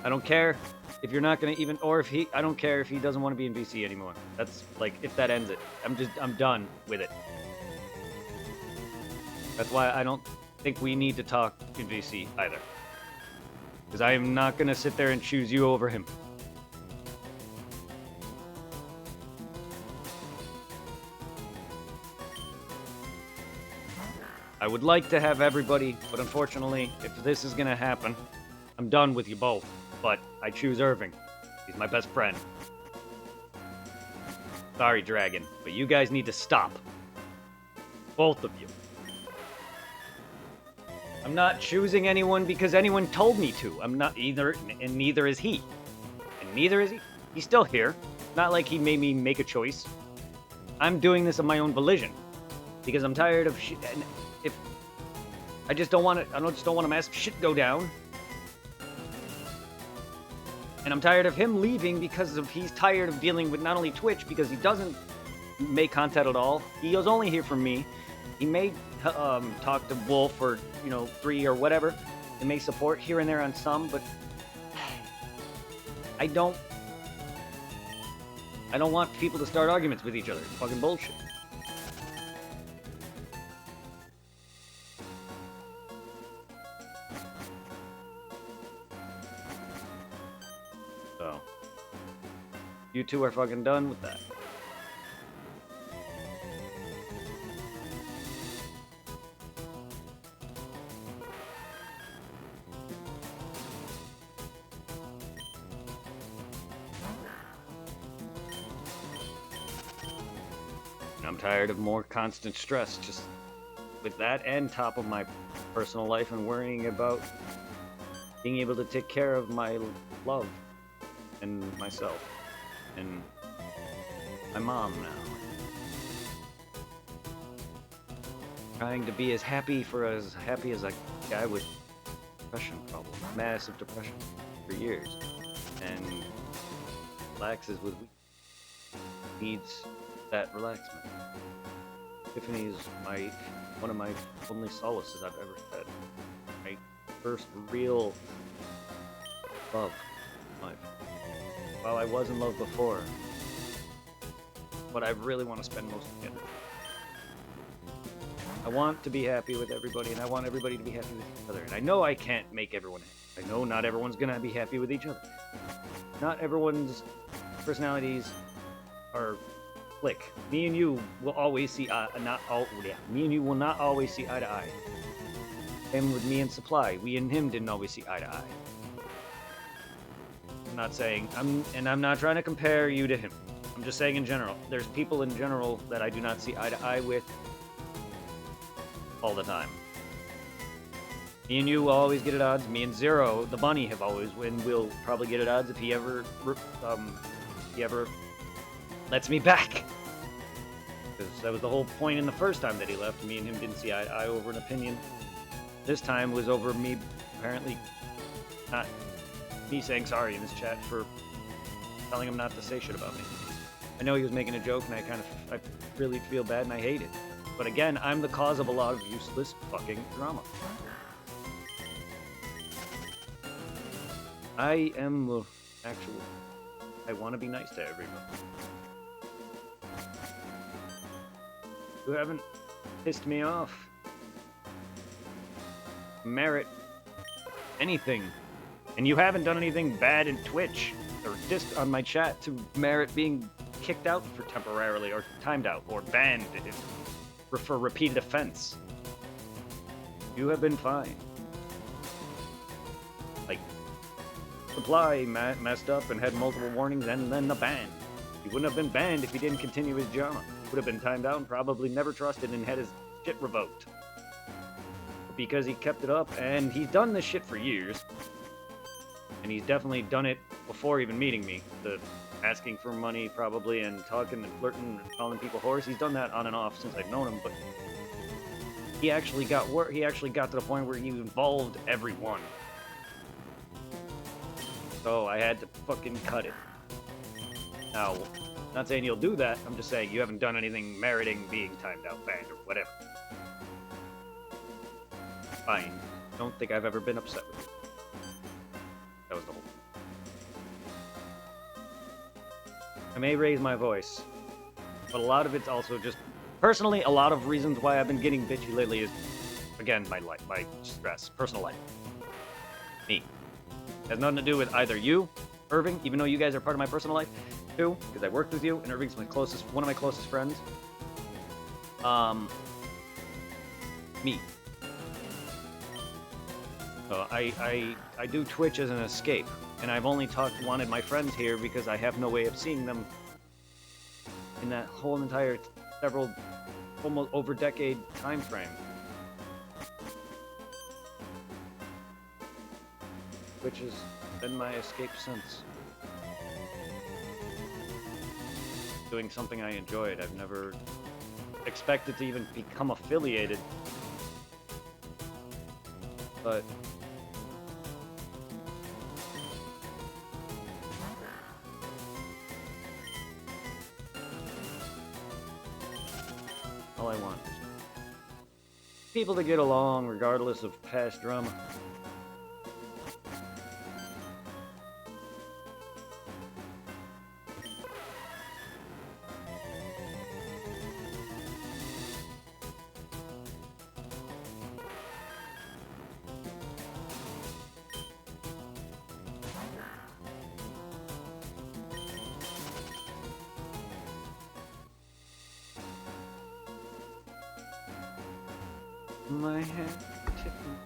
I don't care if you're not gonna even, or if he, I don't care if he doesn't want to be in VC anymore. That's like, if that ends it, I'm done with it. That's why I don't think we need to talk in VC either. Because I am not gonna sit there and choose you over him. I would like to have everybody, but unfortunately, if this is gonna happen, I'm done with you both. But I choose Irving. He's my best friend. Sorry, Dragon, but you guys need to stop. Both of you. I'm not choosing anyone because anyone told me to. I'm not either, and neither is he. And neither is he. He's still here. Not like he made me make a choice. I'm doing this of my own volition. Because I'm tired of shit. And if I just don't want to, just don't want to mess shit go down. And I'm tired of him leaving because of he's tired of dealing with not only Twitch, because he doesn't make content at all. He was only here for me. He may talk to Wolf or 3 or whatever, and may support here and there on some, but I don't want people to start arguments with each other. It's fucking bullshit. So, you two are fucking done with that. I'm tired of more constant stress, just with that and top of my personal life and worrying about being able to take care of my love and myself and my mom now. Trying to be as happy as a guy with depression problem, massive depression for years, and relaxes with needs that relaxment. Tiffany's one of my only solaces I've ever had. My first real love in life. While I was in love before, but I really want to spend most of it. I want to be happy with everybody, and I want everybody to be happy with each other. And I know I can't make everyone happy. I know not everyone's gonna be happy with each other. Not everyone's personalities are click. Me and you will always see me and you will not always see eye to eye. Same with me and Supply. We and him didn't always see eye to eye. I'm not saying I'm not trying to compare you to him. I'm just saying in general. There's people in general that I do not see eye to eye with all the time. Me and you will always get at odds. Me and Zero, the bunny, have always will probably get at odds if he ever lets me back. Because that was the whole point in the first time that he left. Me and him didn't see eye to eye over an opinion. This time was over me apparently not me saying sorry in his chat for telling him not to say shit about me. I know he was making a joke, and I really feel bad, and I hate it. But again, I'm the cause of a lot of useless fucking drama. I am the actual. I want to be nice to everyone. You haven't pissed me off. Merit anything. And you haven't done anything bad in Twitch or just on my chat to merit being kicked out for temporarily or timed out or banned for repeated offense. You have been fine. Like, Supply messed up and had multiple warnings and then the ban. He wouldn't have been banned if he didn't continue his drama. Would have been timed out and probably never trusted and had his shit revoked. But because he kept it up, and he's done this shit for years, and he's definitely done it before even meeting me, the asking for money probably and talking and flirting and calling people whores. He's done that on and off since I've known him, but he actually got to the point where he involved everyone. So I had to fucking cut it. Now, not saying you'll do that, I'm just saying you haven't done anything meriting being timed out, banned, or whatever. Fine. Don't think I've ever been upset with you. That was the whole thing. I may raise my voice, but a lot of it's also just personally. A lot of reasons why I've been getting bitchy lately is, again, my life, my stress, personal life, me. It has nothing to do with either you, Irving, even though you guys are part of my personal life too, because I worked with you, and Irving's one of my closest friends. Me. So I do Twitch as an escape, and I've only wanted my friends here because I have no way of seeing them in that whole entire almost over decade time frame. Which has been my escape since. Doing something I enjoyed. I've never expected to even become affiliated. But all I want is people to get along regardless of past drama. My head tipping.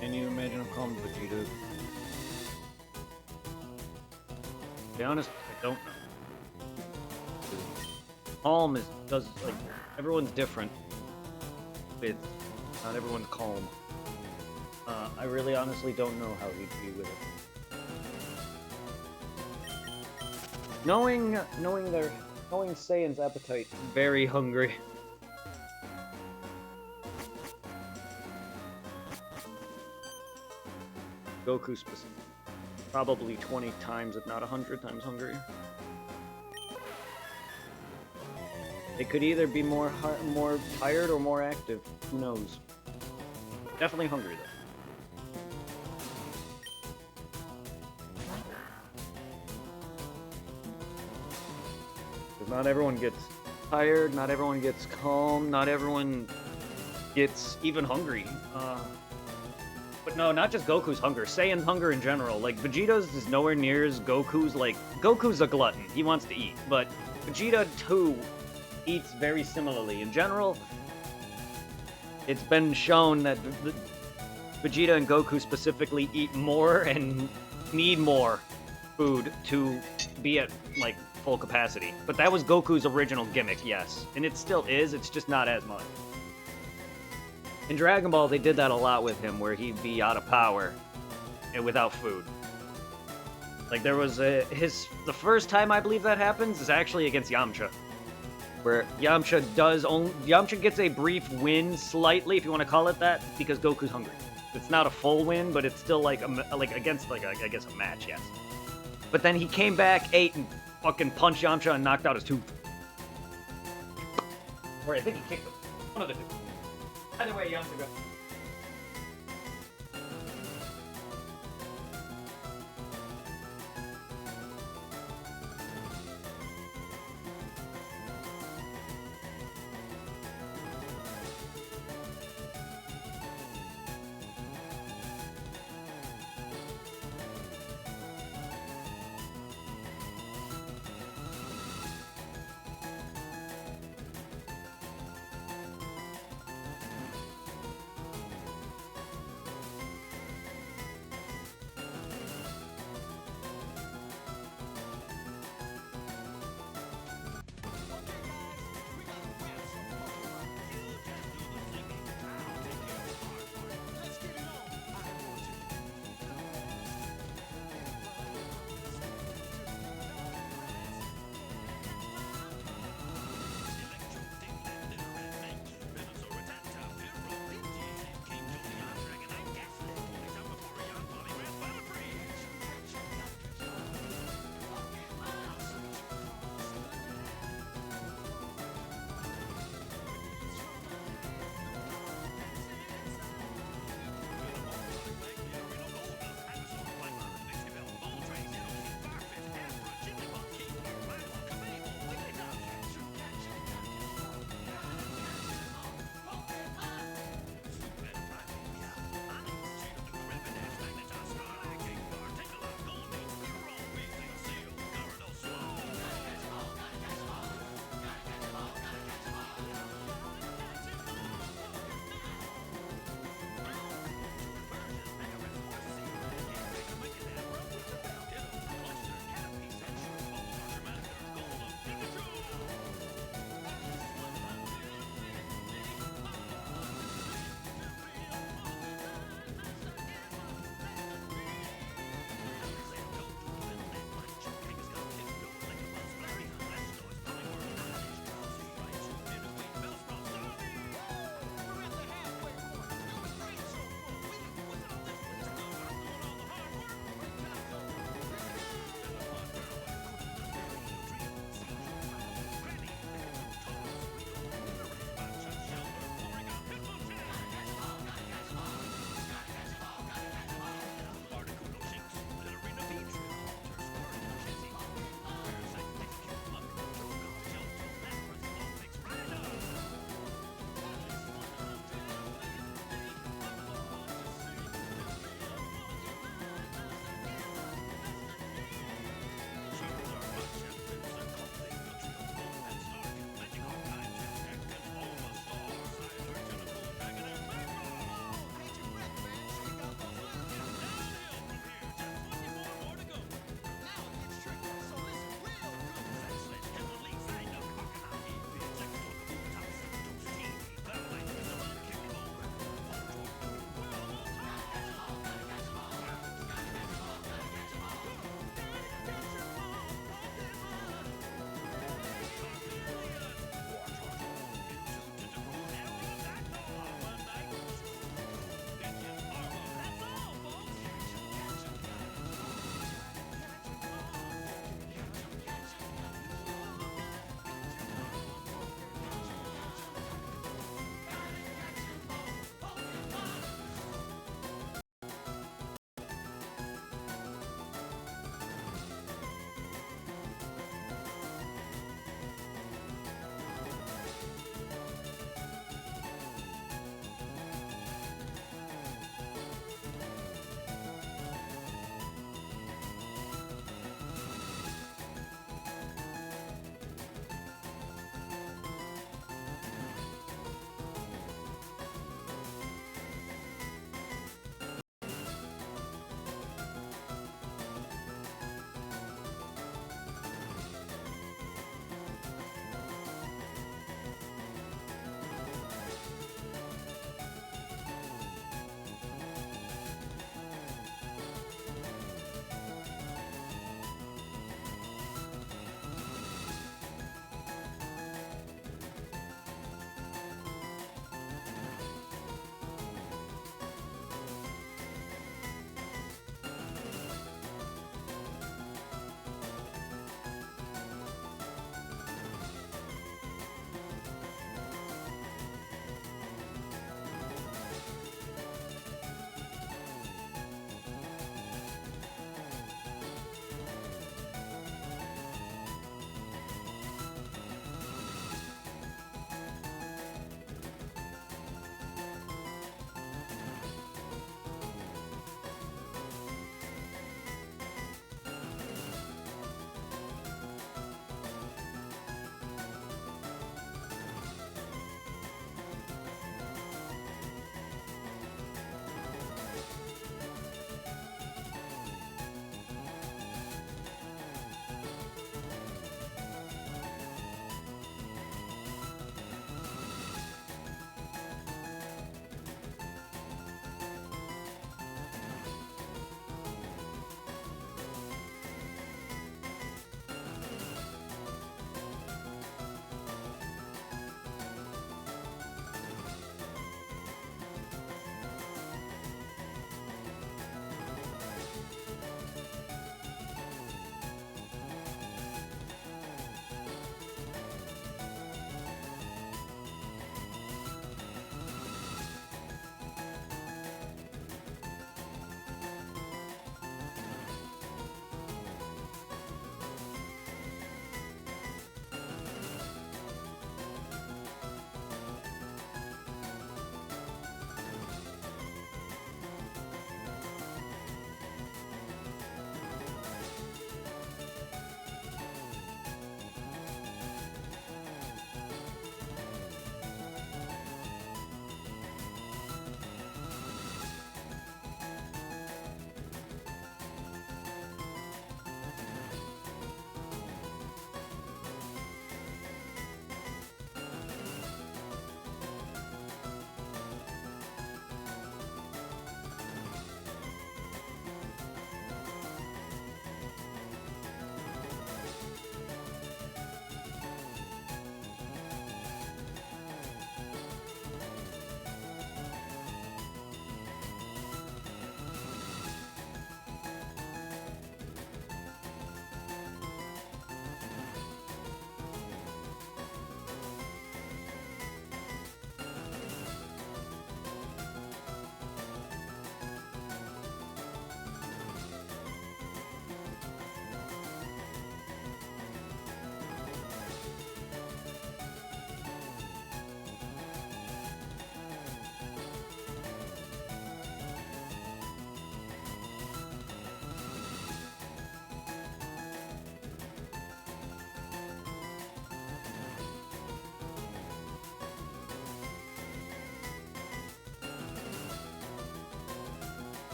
Can you imagine a calm Vegeta? To be honest, I don't know. Calm does like everyone's different. It's not everyone's calm. I really honestly don't know how he'd be with it. Knowing Saiyan's appetite, very hungry. Goku specifically, probably 20 times, if not 100 times hungry. They could either be more tired or more active. Who knows? Definitely hungry though. Because not everyone gets tired, not everyone gets calm, not everyone gets even hungry. But no, not just Goku's hunger, Saiyan's hunger in general. Like, Vegeta's is nowhere near as Goku's. Like, Goku's a glutton. He wants to eat. But Vegeta, too, eats very similarly. In general, it's been shown that Vegeta and Goku specifically eat more and need more food to be at, like, full capacity. But that was Goku's original gimmick, yes. And it still is, it's just not as much. In Dragon Ball, they did that a lot with him, where he'd be out of power and without food. Like, there was the first time I believe that happens is actually against Yamcha, where Yamcha gets a brief win, slightly, if you want to call it that, because Goku's hungry. It's not a full win, but it's still like against I guess a match, yes. But then he came back, ate, and fucking punched Yamcha and knocked out his tooth. Or I think he kicked him. One of the two. Either way, Yamcha got.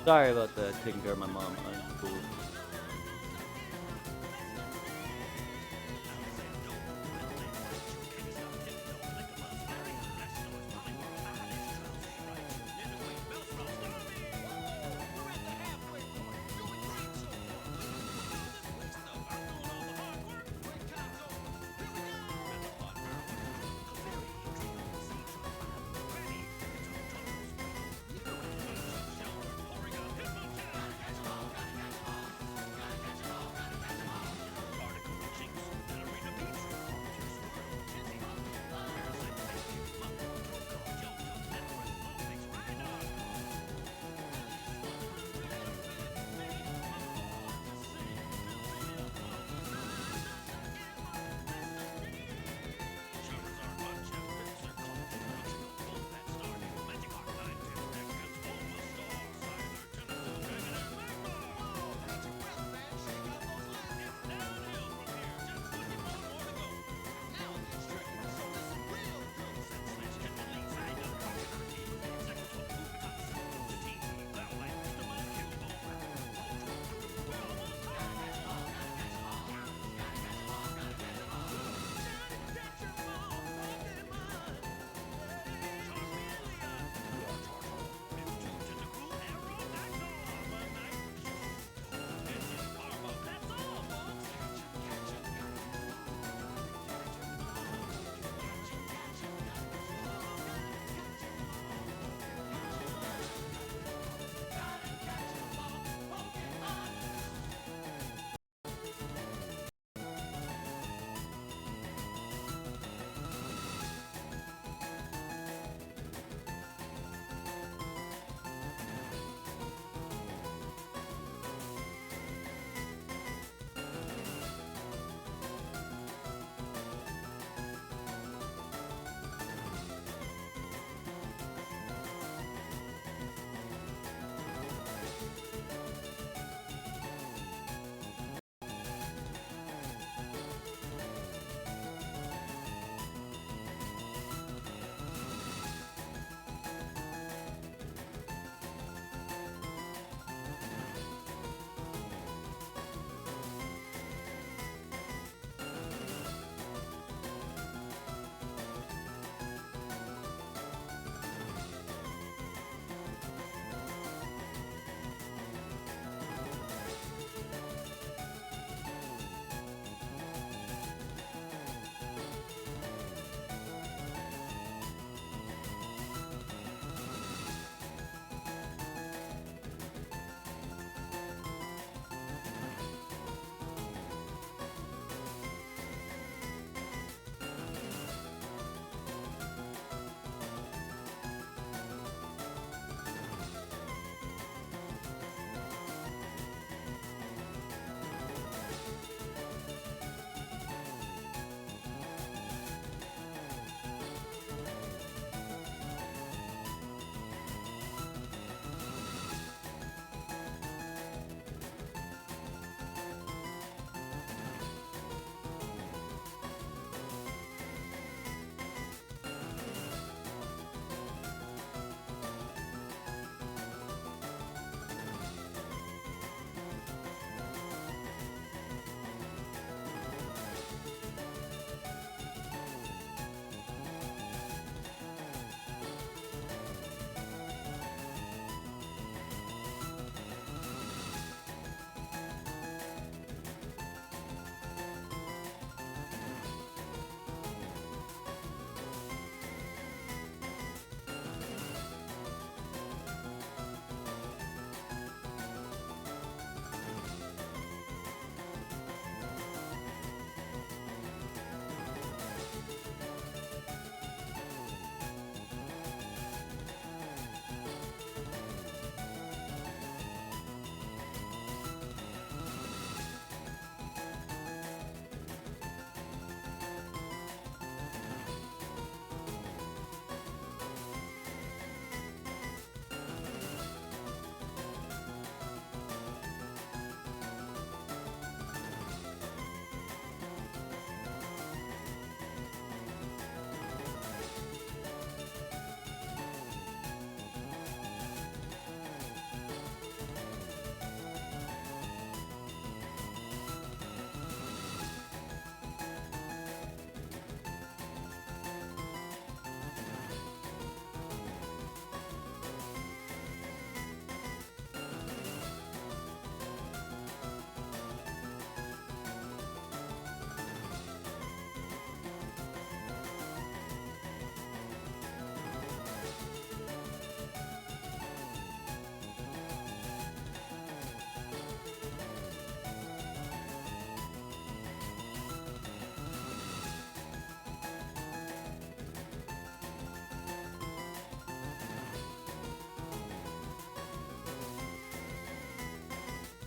Sorry about that. Taking care of my mom. I'm cool.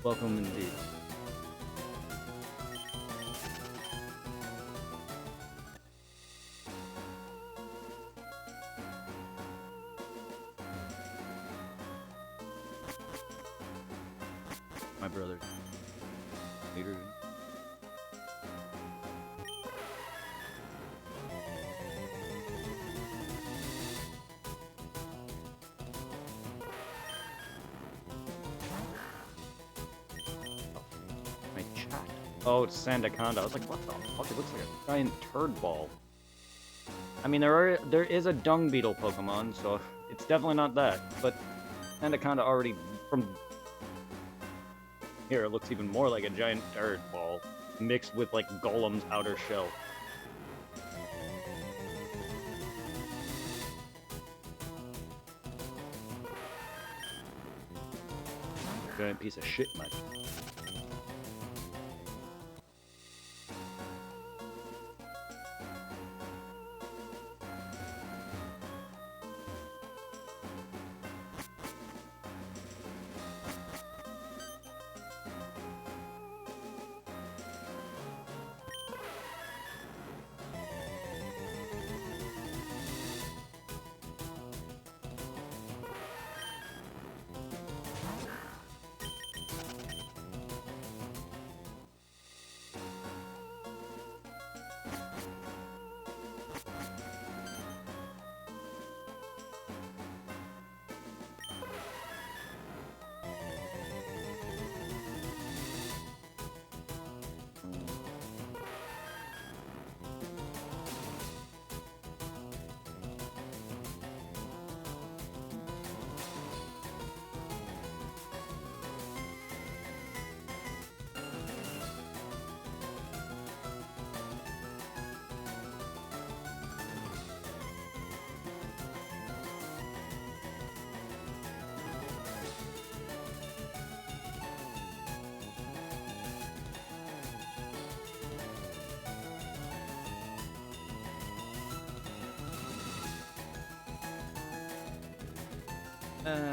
Welcome indeed. My brother. Later. My chat. Oh, it's Sandaconda. I was like, what the fuck? It looks like a giant turd ball. I mean, there is a dung beetle Pokemon, so it's definitely not that. But Sandaconda already from here, it looks even more like a giant turd ball mixed with like Golem's outer shell. Giant piece of shit, man.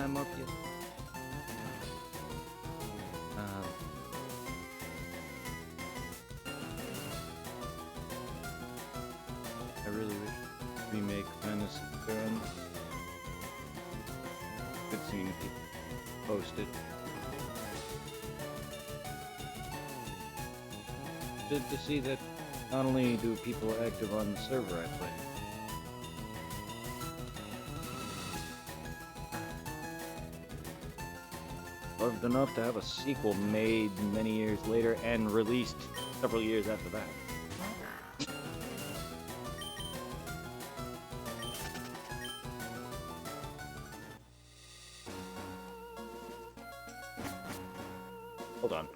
Morpheus. I really wish remake Fantasy Ground. Good seeing people post it. Good to see that not only do people active on the server I play. Loved enough to have a sequel made many years later and released several years after that. Hold on.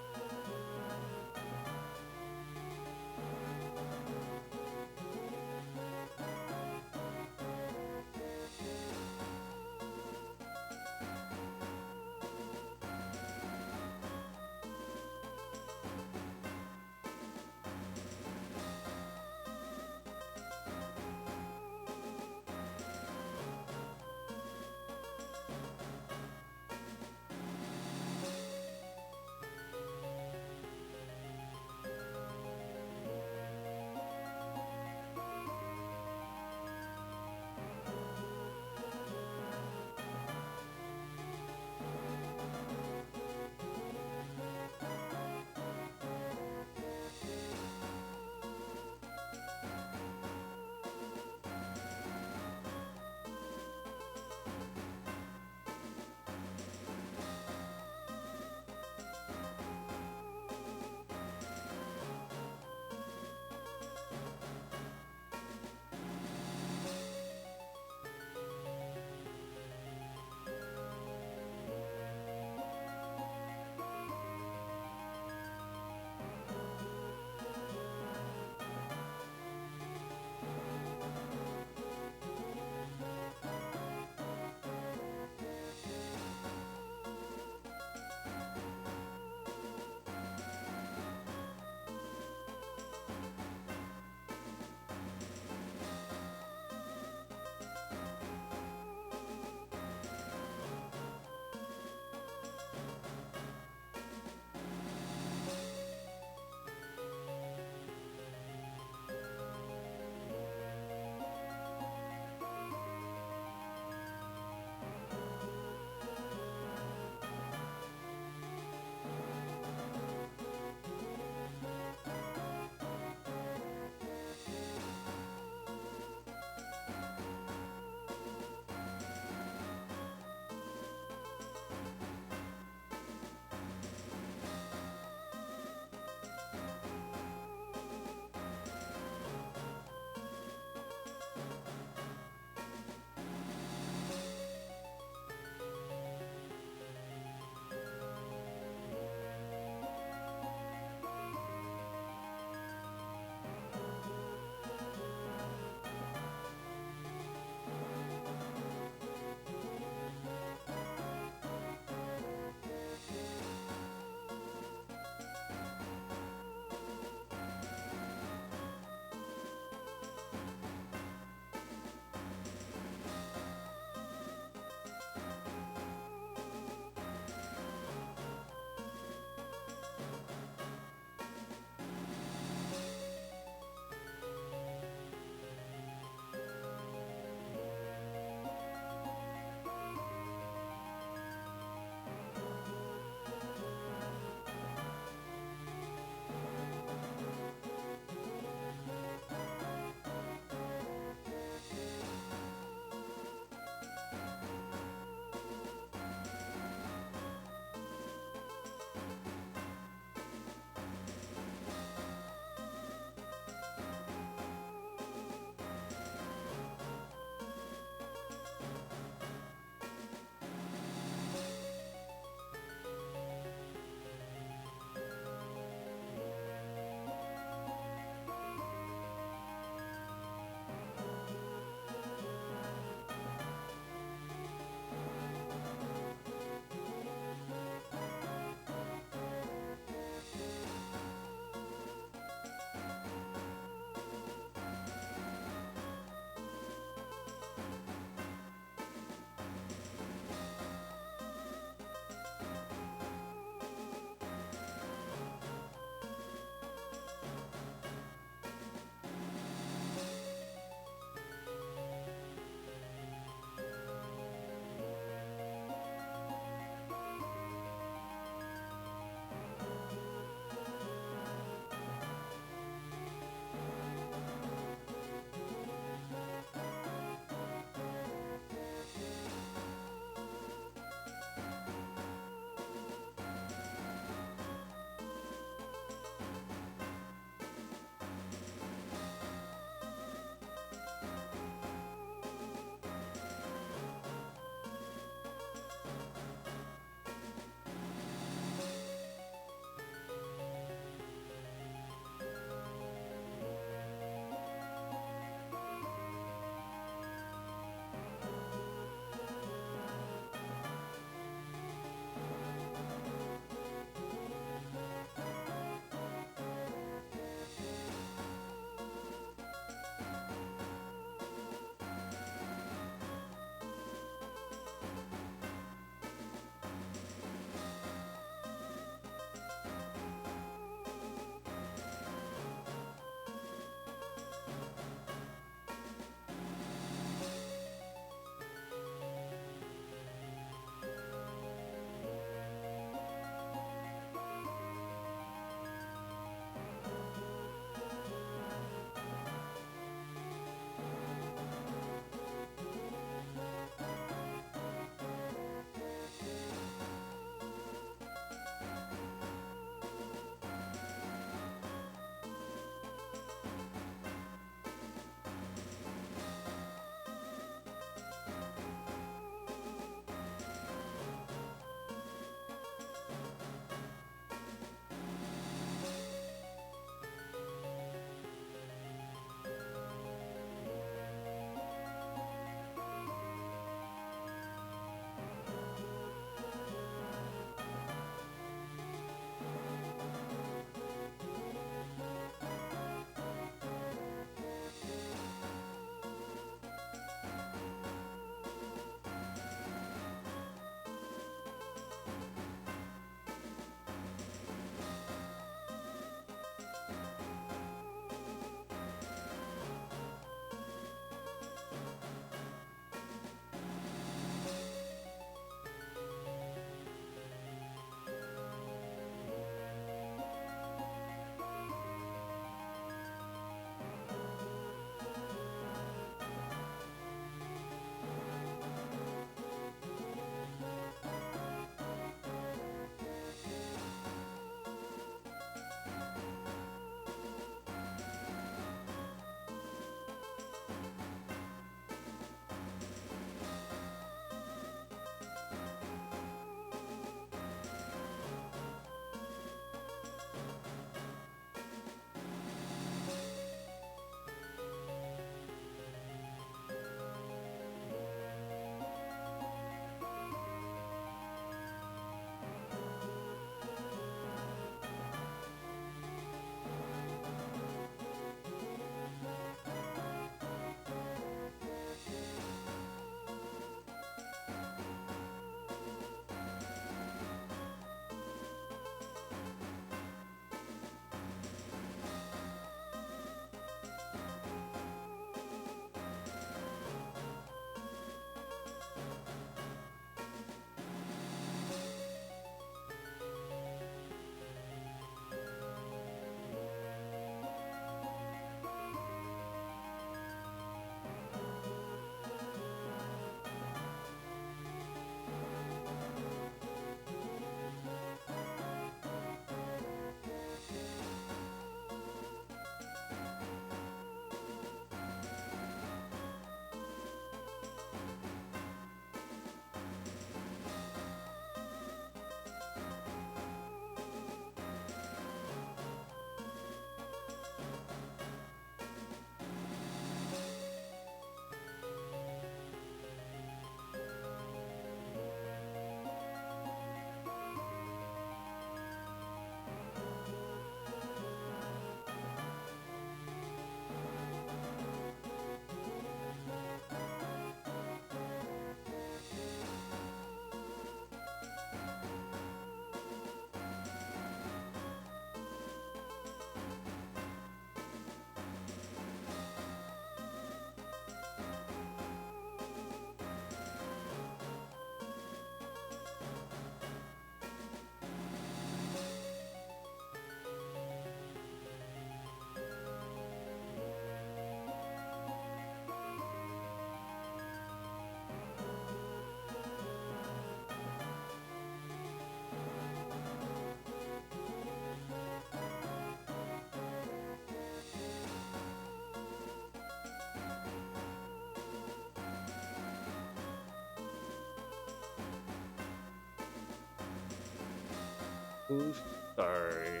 Who's sorry?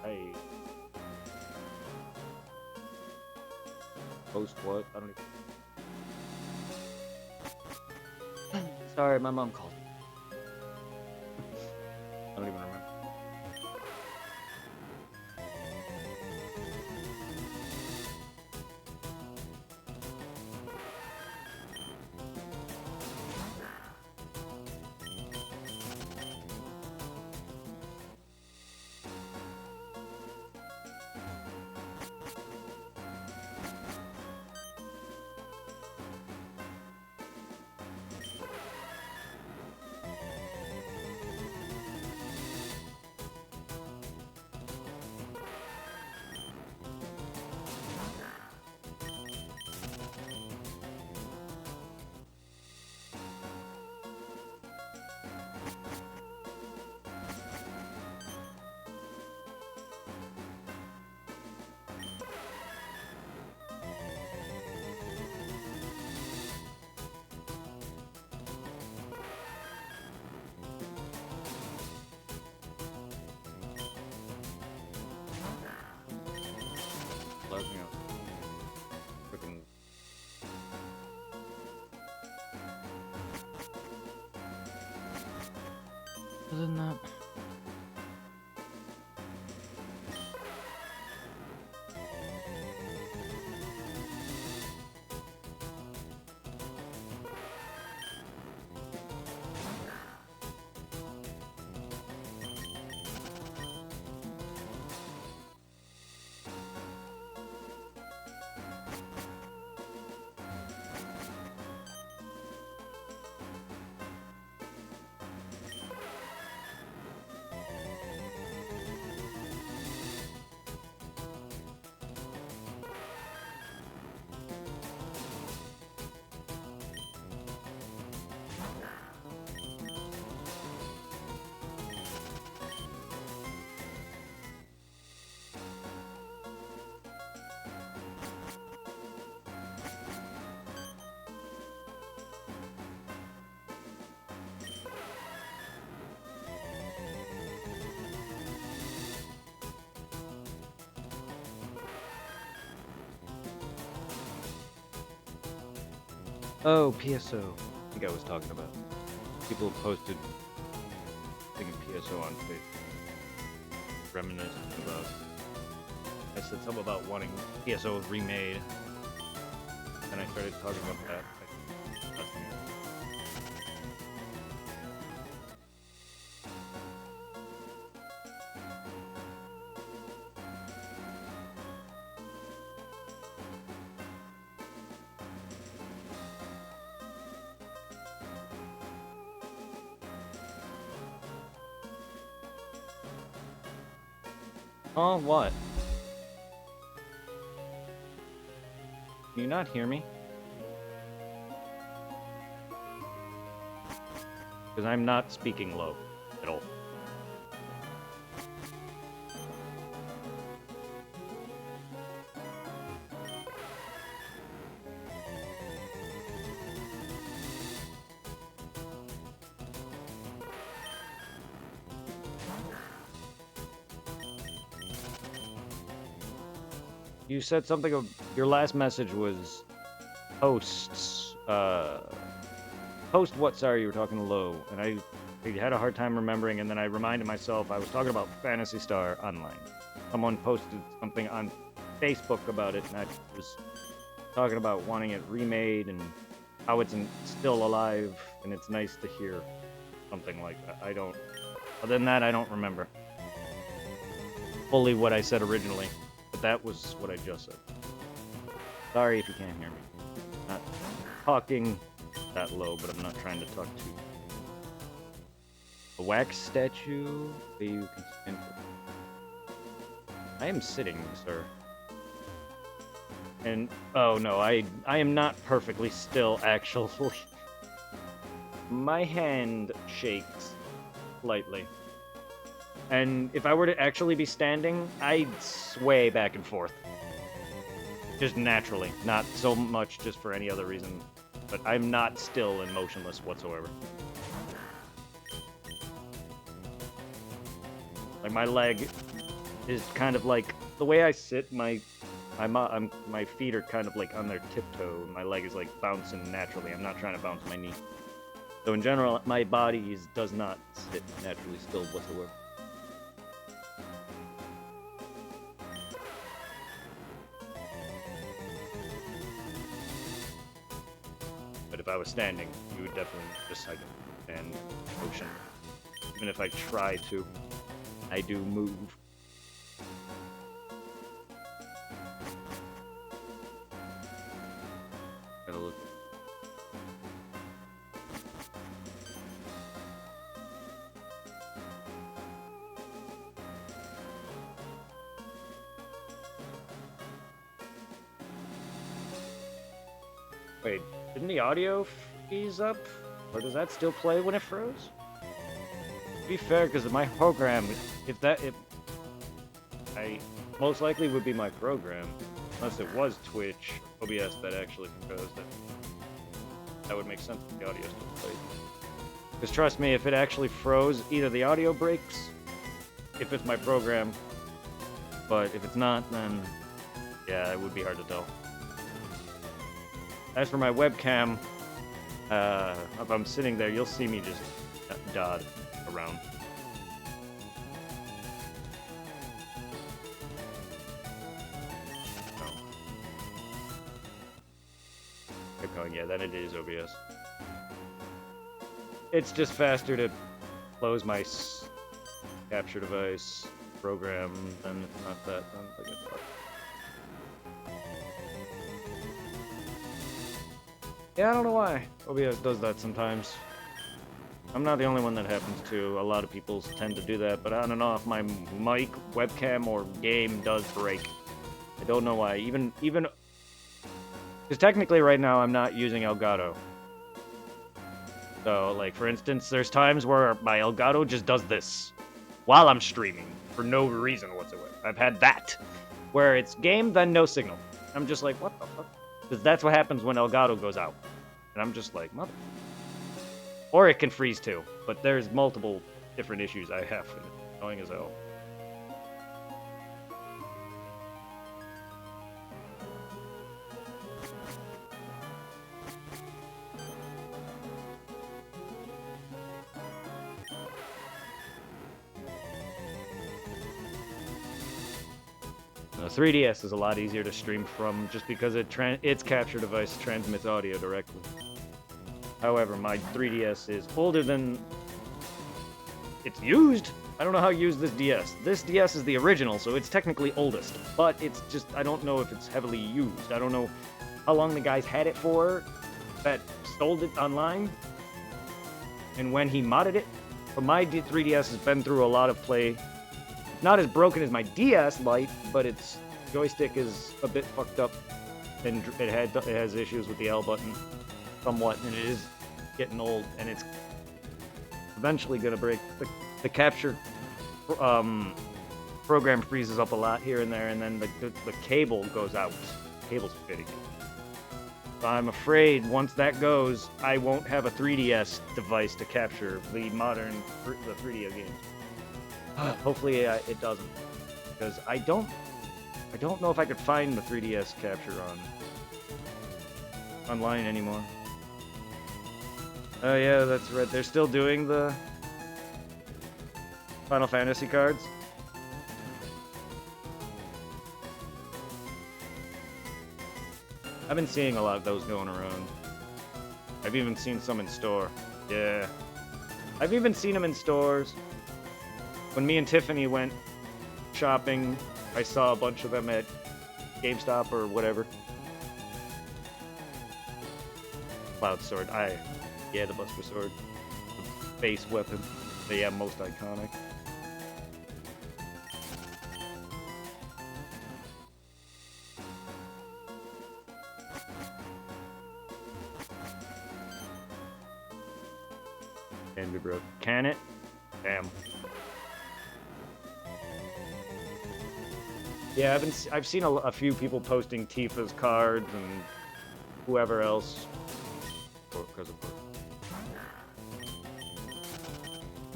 Hey. Post what? I don't even. Sorry, my mom called. I don't even remember. Let me out. Freaking. Other than that. Oh, PSO. I think I was talking about. People posted thinking PSO on Facebook. Reminiscing about. I said something about wanting PSO remade. And I started talking about that. Oh, what? Can you not hear me? Because I'm not speaking low at all. You said something of your last message was posts. Post what? Sorry, you were talking low, and I had a hard time remembering. And then I reminded myself I was talking about Phantasy Star Online. Someone posted something on Facebook about it, and I was talking about wanting it remade and how it's still alive, and it's nice to hear something like that. I don't. Other than that, I don't remember fully what I said originally. But that was what I just said. Sorry if you can't hear me. Not talking that low, but I'm not trying to talk too. A wax statue that you can stand for. I am sitting, sir. And oh no, I am not perfectly still actually. My hand shakes slightly. And if I were to actually be standing, I'd sway back and forth. Just naturally. Not so much just for any other reason. But I'm not still and motionless whatsoever. Like my leg is kind of like the way I sit. My feet are kind of like on their tiptoe. My leg is like bouncing naturally. I'm not trying to bounce my knee. So in general, my body does not sit naturally still whatsoever. But if I was standing, you would definitely just like stand motion. Even if I try to, I do move. Gotta look. Wait, didn't the audio freeze up? Or does that still play when it froze? To be fair, because my program, I most likely would be my program, unless it was Twitch, OBS that actually composed it. That would make sense if the audio still played. Because trust me, if it actually froze, either the audio breaks, if it's my program, but if it's not, then yeah, it would be hard to tell. As for my webcam, if I'm sitting there, you'll see me just dot around. Oh. Keep going, yeah, then it is OBS. It's just faster to close my capture device program than not that. I guess that. Yeah, I don't know why. OBS does that sometimes. I'm not the only one that happens to. A lot of people tend to do that, but on and off, my mic, webcam, or game does break. I don't know why. Even because technically right now I'm not using Elgato. So, like, for instance, there's times where my Elgato just does this while I'm streaming for no reason whatsoever. I've had that, where it's game, then no signal. I'm just like, what the fuck? Because that's what happens when Elgato goes out. And I'm just like, mother. Or it can freeze too. But there's multiple different issues I have. And it's annoying as hell. The 3DS is a lot easier to stream from just because its capture device transmits audio directly. However, my 3DS is older than it's used. I don't know how to use this DS. This DS is the original, so it's technically oldest. But it's just, I don't know if it's heavily used. I don't know how long the guys had it for that sold it online and when he modded it. But my 3DS has been through a lot of play. Not as broken as my DS Lite, but its joystick is a bit fucked up, and it has issues with the L button, somewhat, and it is getting old, and it's eventually gonna break. The capture program freezes up a lot here and there, and then the cable goes out. The cable's fitting. So I'm afraid once that goes, I won't have a 3DS device to capture the 3D games. Hopefully it doesn't, because I don't know if I could find the 3DS capture online anymore. Oh yeah, that's right. They're still doing the Final Fantasy cards. I've been seeing a lot of those going around. I've even seen some in store. Yeah, I've even seen them in stores. When me and Tiffany went shopping, I saw a bunch of them at GameStop or whatever. Cloud Sword. Yeah, the Buster Sword. The base weapon. The most iconic. Can be broke. Can it? Damn. Yeah, I've seen a few people posting Tifa's cards and whoever else.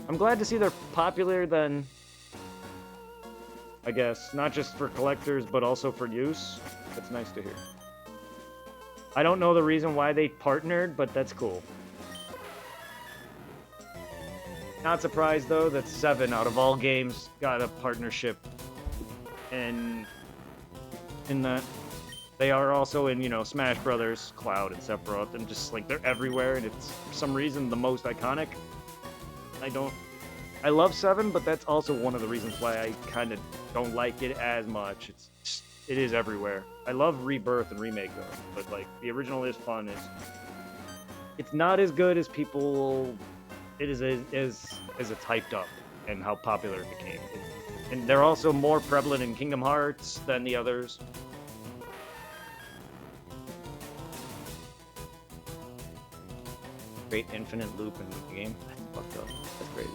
I'm glad to see they're popular then. I guess. Not just for collectors, but also for use. That's nice to hear. I don't know the reason why they partnered, but that's cool. Not surprised, though, that 7 out of all games got a partnership. And in that, they are also in, you know, Smash Brothers, Cloud, and Sephiroth, and just, like, they're everywhere, and it's, for some reason, the most iconic. I love 7, but that's also one of the reasons why I kind of don't like it as much. It is everywhere. I love Rebirth and Remake, though, but, like, the original is fun. It's not as good as people... It is as it's hyped up and how popular it became. And they're also more prevalent in Kingdom Hearts than the others. Great infinite loop in the game. That's fucked up. That's crazy.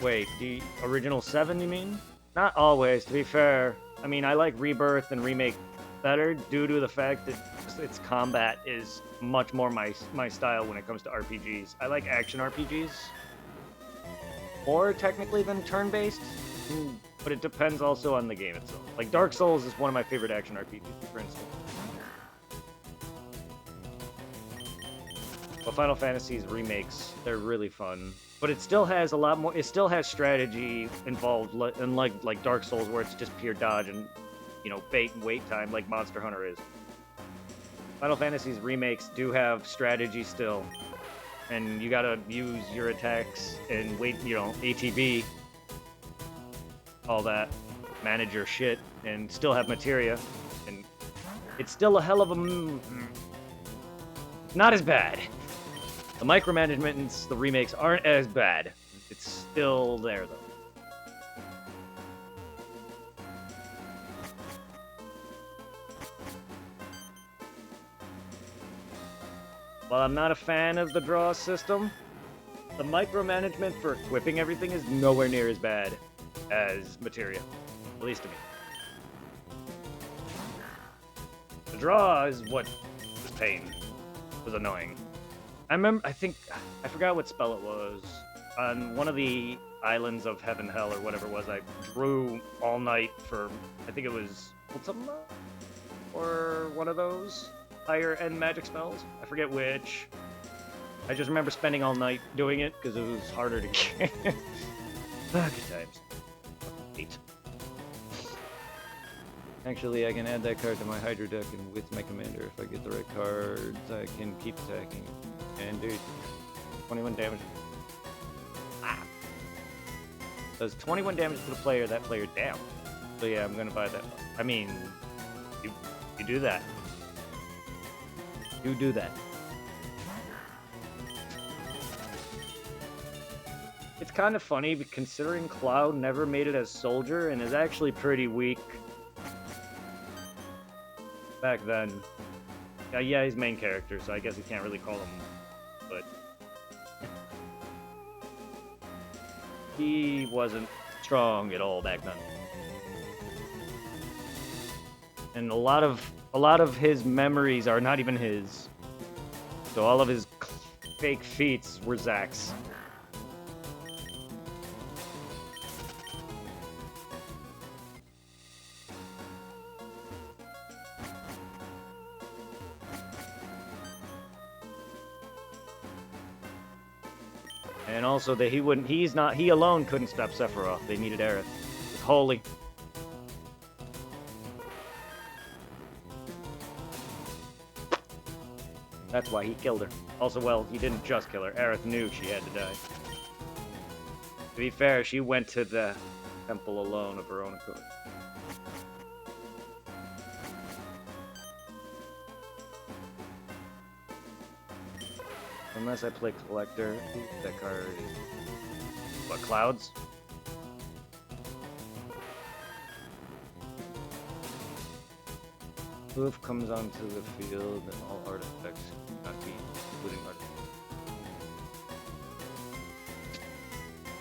Wait, the original 7, you mean? Not always, to be fair. I mean, I like Rebirth and Remake better due to the fact that its combat is much more my style when it comes to RPGs. I like action RPGs more technically than turn-based, but it depends also on the game itself. Like Dark Souls is one of my favorite action RPGs, for instance. But Final Fantasy's remakes, they're really fun. But it still has a lot more. It still has strategy involved, unlike like Dark Souls, where it's just pure dodge and, you know, bait and wait time, like Monster Hunter is. Final Fantasy's remakes do have strategy still, and you gotta use your attacks and wait, you know, ATB, all that, manage your shit, and still have materia, and it's still a hell of a. Not as bad. The micromanagement in the remakes aren't as bad. It's still there, though. While I'm not a fan of the draw system, the micromanagement for equipping everything is nowhere near as bad as materia, at least to me. The draw is what was pain, was annoying. I forgot what spell it was. On one of the islands of Heaven Hell or whatever it was, I drew all night for, I think it was Ultima? Or one of those higher end magic spells. I forget which. I just remember spending all night doing it because it was harder to get. Good times. 8. Actually, I can add that card to my Hydra deck, and with my commander, if I get the right cards, I can keep attacking. And dude, 21 damage. Ah! Does 21 damage to the player, that player down. So yeah, I'm gonna buy that. I mean, you do that. You do that. It's kind of funny, considering Cloud never made it as Soldier and is actually pretty weak back then. Yeah, he's main character, so I guess you can't really call him, but he wasn't strong at all back then. And a lot of his memories are not even his. So all of his fake feats were Zack's. And also that he alone couldn't stop Sephiroth. They needed Aerith. It's holy. That's why he killed her. Also, well, he didn't just kill her. Aerith knew she had to die. To be fair, she went to the temple alone of her own accord. Unless I play Collector. That card is... What, Clouds? Hoof comes onto the field and all artifacts not be, including artifacts.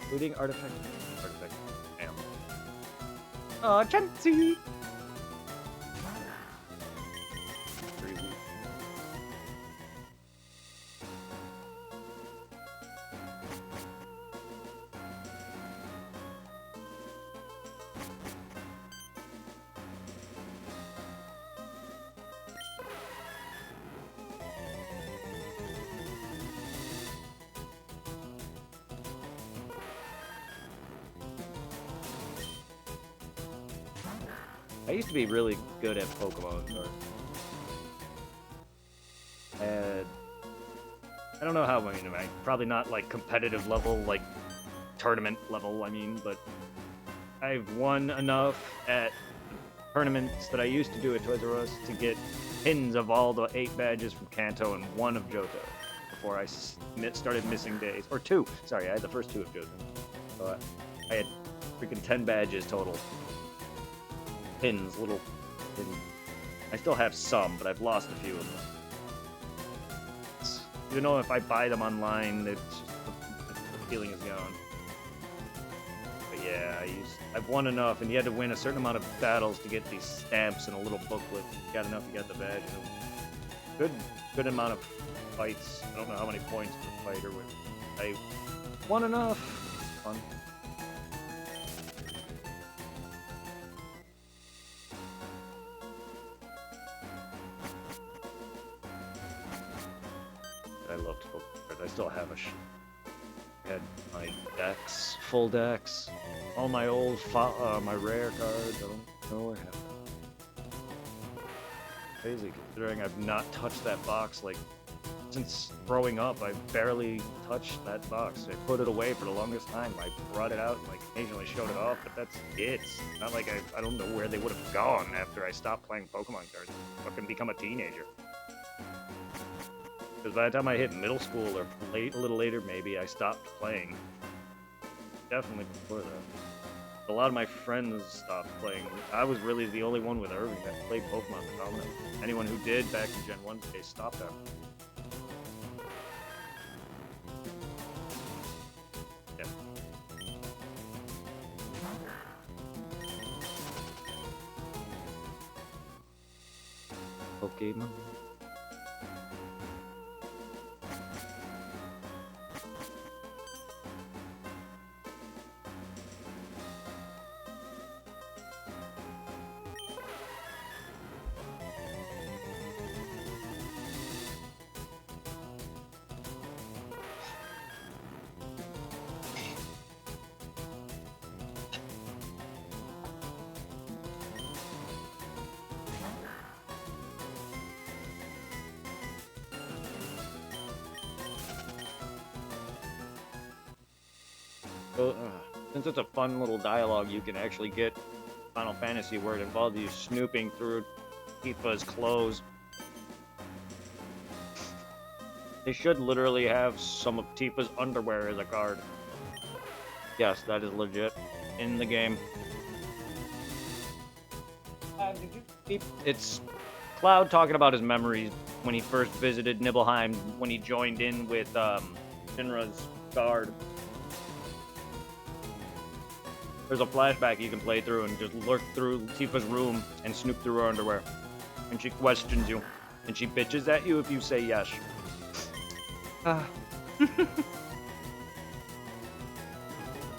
Including artifacts? Artifacts. Damn. Oh, Chansey! I used to be really good at Pokemon cards. And I don't know how many, probably not like competitive level, like tournament level, I mean, but I've won enough at tournaments that I used to do at Toys R Us to get pins of all the 8 badges from Kanto and 1 of Johto before I started missing days. Or 2. Sorry, I had the first 2 of Johto. So I had freaking 10 badges total. Pins, little pins. I still have some, but I've lost a few of them. Even though if I buy them online, the feeling is gone. But yeah, I've won enough, and you had to win a certain amount of battles to get these stamps and a little booklet. You got enough, you got the badge. Good amount of fights. I don't know how many points per fight or what. I won enough. Fun. I loved Pokemon. I still have I had my decks, full decks, all my old, my rare cards. I don't know where I have them. Crazy, considering I've not touched that box like since growing up. I barely touched that box. I put it away for the longest time. I brought it out and like occasionally showed it off, but that's it. It's not like I don't know where they would have gone after I stopped playing Pokemon cards. Fucking become a teenager. Because by the time I hit middle school or a little later maybe, I stopped playing. Definitely before that. A lot of my friends stopped playing. I was really the only one with Irving that played Pokemon predominantly. Anyone who did back in Gen 1, they stopped after. Yeah. Pokemon. So, since it's a fun little dialogue, you can actually get Final Fantasy where it involves you snooping through Tifa's clothes. They should literally have some of Tifa's underwear as a card. Yes, that is legit in the game. It's Cloud talking about his memories when he first visited Nibelheim, when he joined in with Shinra's guard. There's a flashback you can play through and just lurk through Tifa's room and snoop through her underwear. And she questions you. And she bitches at you if you say yes.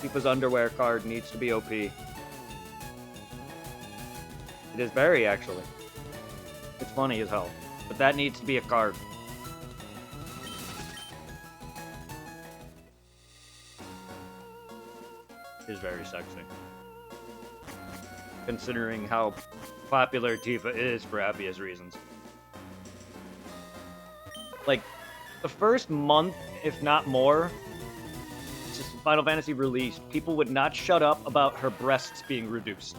Tifa's underwear card needs to be OP. It is very, actually. It's funny as hell. But that needs to be a card. Is very sexy. Considering how popular Tifa is for obvious reasons. Like, the first month, if not more, since Final Fantasy released, people would not shut up about her breasts being reduced.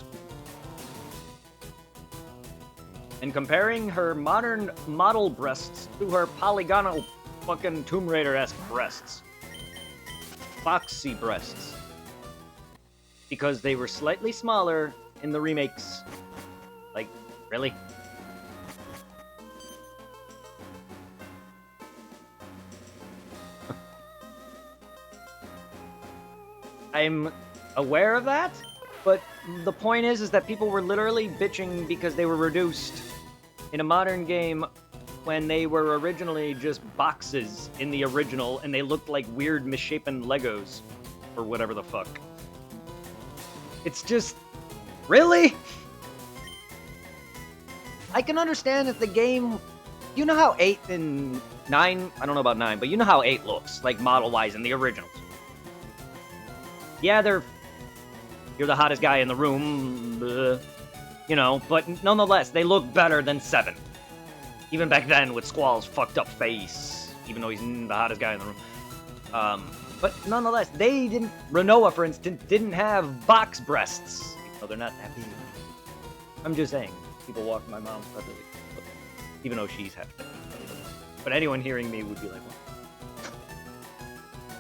And comparing her modern model breasts to her polygonal fucking Tomb Raider-esque breasts. Foxy breasts. Because they were slightly smaller in the remakes. Like, really? I'm aware of that, but the point is that people were literally bitching because they were reduced in a modern game when they were originally just boxes in the original and they looked like weird misshapen Legos or whatever the fuck. It's just, really? I can understand if the game, you know how 8 and 9, I don't know about 9, but you know how 8 looks, like model-wise in the originals. Yeah, you're the hottest guy in the room, You know, but nonetheless, they look better than 7. Even back then, with Squall's fucked up face, even though he's the hottest guy in the room. But nonetheless, they didn't. Renoa, for instance, didn't have box breasts. Even though they're not that big. I'm just saying, people walk my mom's probably, even though she's half dead. But anyone hearing me would be like, what?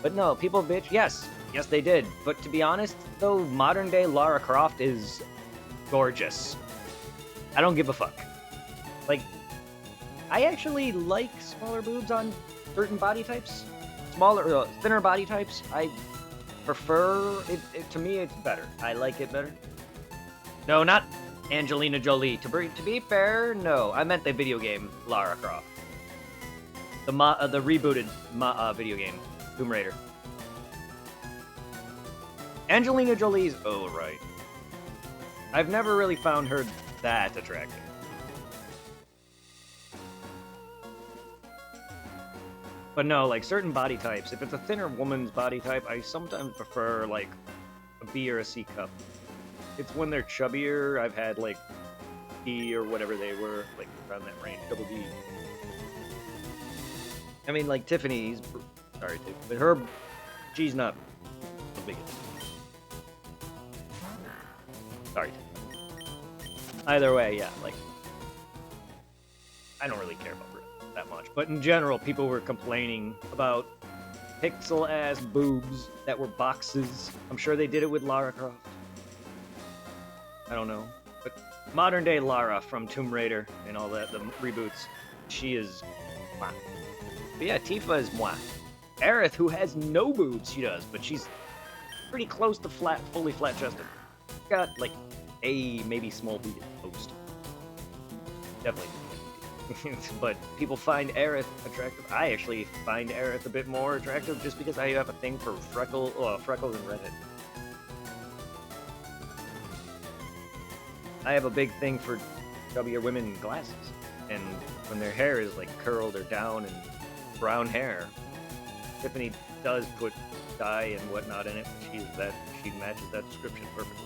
But no, people bitch. Yes, they did. But to be honest, though, modern day Lara Croft is gorgeous. I don't give a fuck. Like, I actually like smaller boobs on certain body types. Smaller, thinner body types. I prefer it. To me, it's better. I like it better. No, not Angelina Jolie. To be fair, no. I meant the video game Lara Croft. The rebooted video game Tomb Raider. Angelina Jolie's. Oh right. I've never really found her that attractive. But no, like certain body types, if it's a thinner woman's body type, I sometimes prefer like a B or a C cup. It's when they're chubbier, I've had like D or whatever they were, like around that range, double D. I mean, like Tiffany's, sorry, Tiffany, but her, she's not the biggest. Sorry, Tiffany. Either way, yeah, like, I don't really care about her that much. But in general, people were complaining about pixel-ass boobs that were boxes. I'm sure they did it with Lara Croft. I don't know. But modern-day Lara from Tomb Raider and all that, the reboots, she is mwah. But yeah, Tifa is mwah. Aerith, who has no boobs, she does, but she's pretty close to fully flat-chested. Got, like, a maybe small-booted post. Definitely. But people find Aerith attractive. I actually find Aerith a bit more attractive just because I have a thing for freckles and redhead. I have a big thing for chubbier women in glasses, and when their hair is like curled or down and brown hair, Tiffany does put dye and whatnot in it. She matches that description perfectly.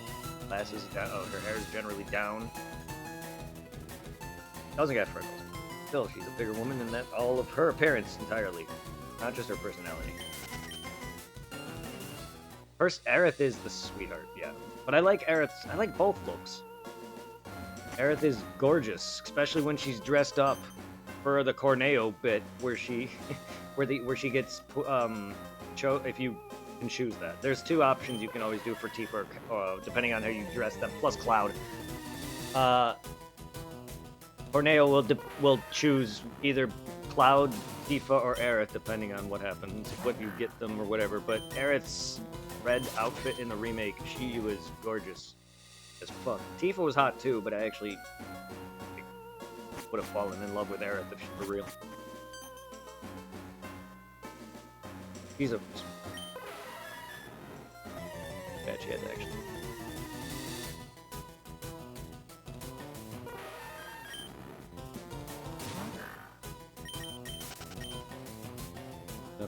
Glasses down. Oh, her hair is generally down. Doesn't get freckles. Still, she's a bigger woman, and that's all of her appearance entirely, not just her personality. First, Aerith is the sweetheart, yeah. But I like Aerith's. I like both looks. Aerith is gorgeous, especially when she's dressed up for the Corneo bit, where she, where she gets if you can choose that. There's 2 options you can always do for Tifa, depending on how you dress them. Plus Cloud. Corneo will choose either Cloud, Tifa, or Aerith, depending on what happens, what you get them or whatever. But Aerith's red outfit in the remake, she was gorgeous as fuck. Tifa was hot too, but I actually would have fallen in love with Aerith if she were real. She's a bad she had actually.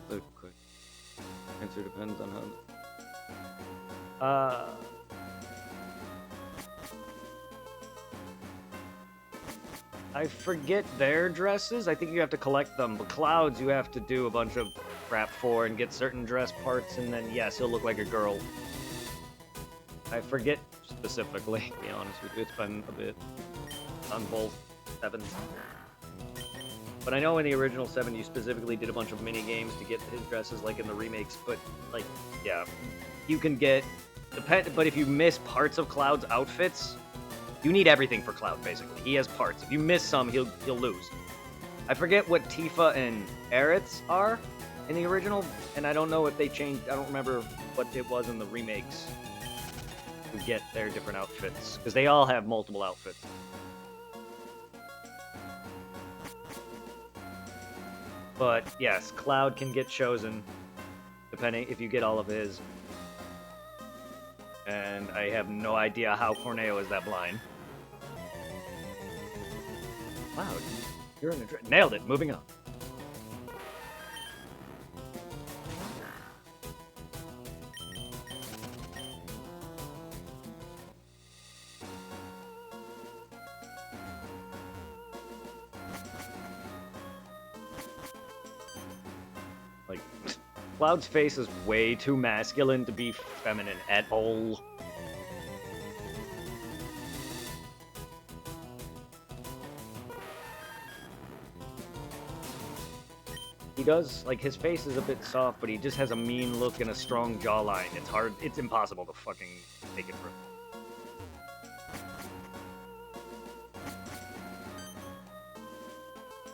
The quick answer depends on how. I forget their dresses. I think you have to collect them. But Cloud's you have to do a bunch of crap for and get certain dress parts, and then yes, he'll look like a girl. I forget specifically. To be honest with you, it's been a bit on both 7s. But I know in the original 7, you specifically did a bunch of mini games to get his dresses, like in the remakes. But like, yeah, you can get but if you miss parts of Cloud's outfits, you need everything for Cloud. Basically, he has parts. If you miss some, he'll lose. I forget what Tifa and Aerith's are in the original, and I don't know if they changed. I don't remember what it was in the remakes to get their different outfits, because they all have multiple outfits. But yes, Cloud can get chosen, depending if you get all of his. And I have no idea how Corneo is that blind. Wow, you're in a nailed it. Moving on. Cloud's face is way too masculine to be feminine at all. He does, like, his face is a bit soft, but he just has a mean look and a strong jawline. It's hard, it's impossible to fucking make it through.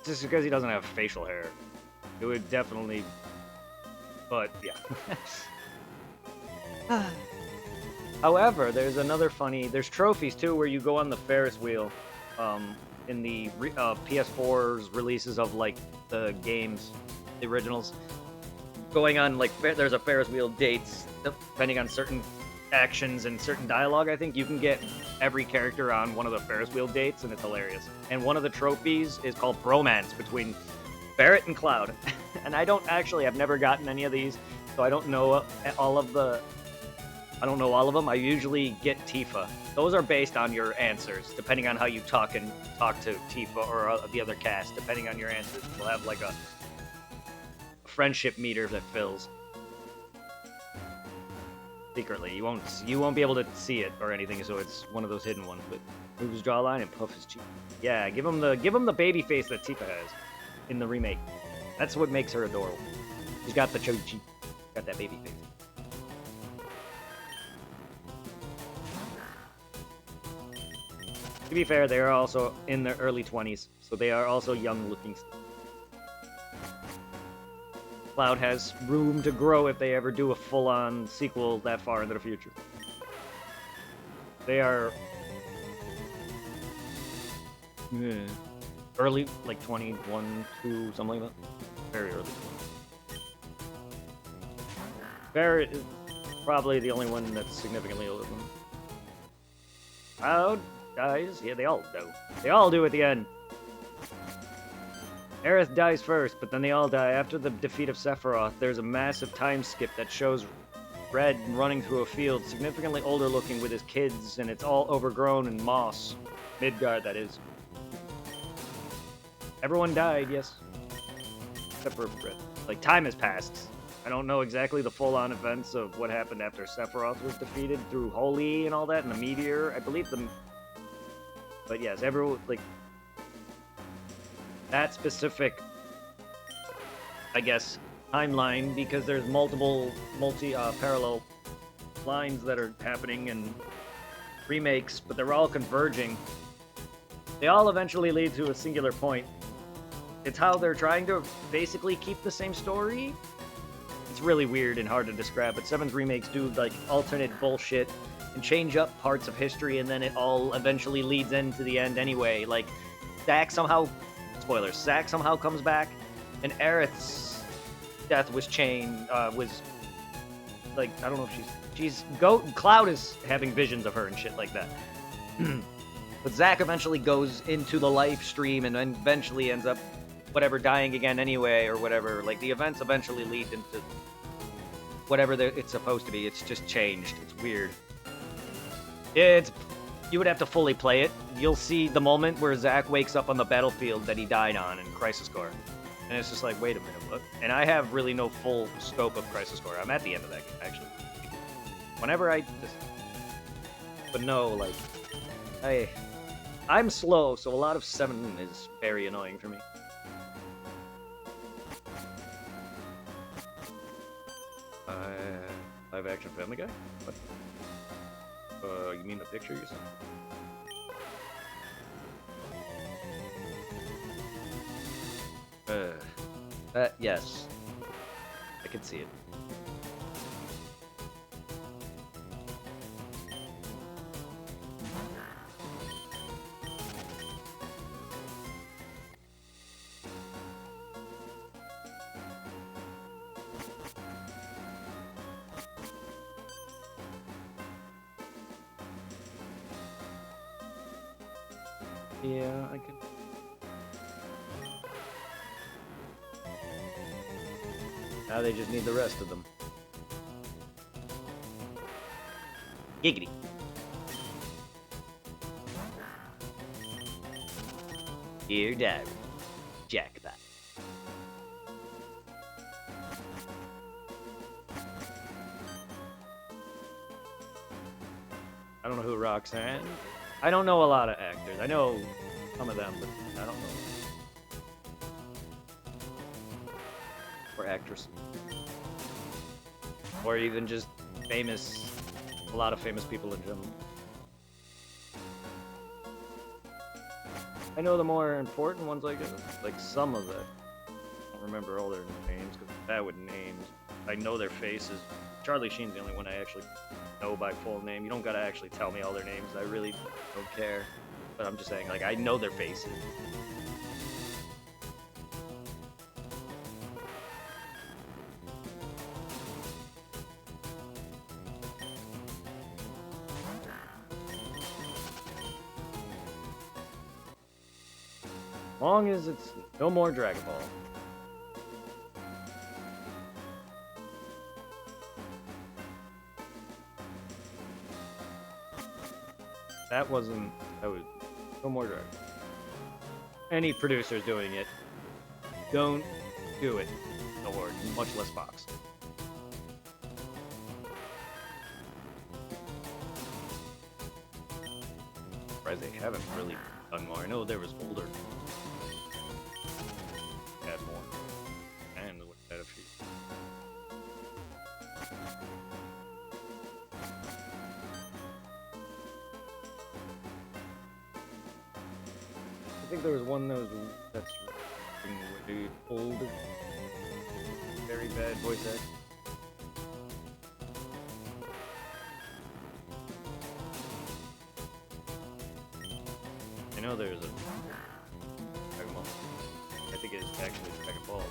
Just because he doesn't have facial hair. It would definitely... But, yeah. However, there's another funny... There's trophies, too, where you go on the Ferris wheel. In the PS4's releases of, like, the games, the originals. Going on, like, there's a Ferris wheel dates, depending on certain actions and certain dialogue, I think. You can get every character on one of the Ferris wheel dates, and it's hilarious. And one of the trophies is called Bromance between Barret and Cloud. And I don't actually, I've never gotten any of these, so I don't know all of the... I don't know all of them. I usually get Tifa. Those are based on your answers, depending on how you talk to Tifa or the other cast. Depending on your answers, we'll have like a friendship meter that fills secretly. You won't be able to see it or anything, so it's one of those hidden ones. But move his jawline and puff his cheek. Yeah, give him the baby face that Tifa has in the remake. That's what makes her adorable. She's got the choji, got that baby face. To be fair, they are also in their early 20s, so they are also young-looking. Cloud has room to grow if they ever do a full-on sequel that far into the future. They are... early, like 21, 2, something like that. Very early. Barret is probably the only one that's significantly older than them. Cloud dies? Yeah, they all do. They all do at the end. Aerith dies first, but then they all die. After the defeat of Sephiroth, there's a massive time skip that shows Red running through a field, significantly older looking with his kids, and it's all overgrown and moss. Midgard, that is. Everyone died, yes. Except for Red. Like, time has passed. I don't know exactly the full-on events of what happened after Sephiroth was defeated through Holy and all that, and the meteor. I believe the... But yes, everyone, like, that specific, I guess, timeline, because there's parallel lines that are happening and remakes, but they're all converging. They all eventually lead to a singular point. It's how they're trying to basically keep the same story. It's really weird and hard to describe, but Seven's remakes do, like, alternate bullshit and change up parts of history, and then it all eventually leads into the end anyway. Like, Zack somehow... Spoilers. Zack somehow comes back, and Aerith's death was was... Like, I don't know if Cloud is having visions of her and shit like that. But Zack eventually goes into the live stream and then eventually ends up, whatever, dying again anyway, or whatever. Like, the events eventually lead into whatever it's supposed to be. It's just changed. It's weird. You would have to fully play it. You'll see the moment where Zack wakes up on the battlefield that he died on in Crisis Core. And it's just like, wait a minute, what? And I have really no full scope of Crisis Core. I'm at the end of that game, actually. Whenever I just... But no, like... I'm slow, so a lot of 7 is very annoying for me. Live action Family Guy? What? You mean the picture you sent? Yes. I can see it. Yeah, I can. Now they just need the rest of them. Giggity. Dear Diary, Jackpot. know who Roxanne. I don't know a lot of actors. I know some of them, but I don't know. Or actresses. Or even just famous, a lot of famous people in general. I know the more important ones, I guess, like some of it. I don't remember all their names, because that with names, I know their faces. Charlie Sheen's the only one I actually know by full name. You don't gotta actually tell me all their names, I really don't care. But I'm just saying, like, I know their faces. Long as it's no more Dragon Ball. That was no more Dragon Ball. Any producers doing it, don't do it, or much less Fox. Surprised they haven't really done more. I know there was older. Had more. And would have had a few. I think there was one that's really old, very bad voice act. I know there's a Dragon Ball. I think it's actually Dragon Ball.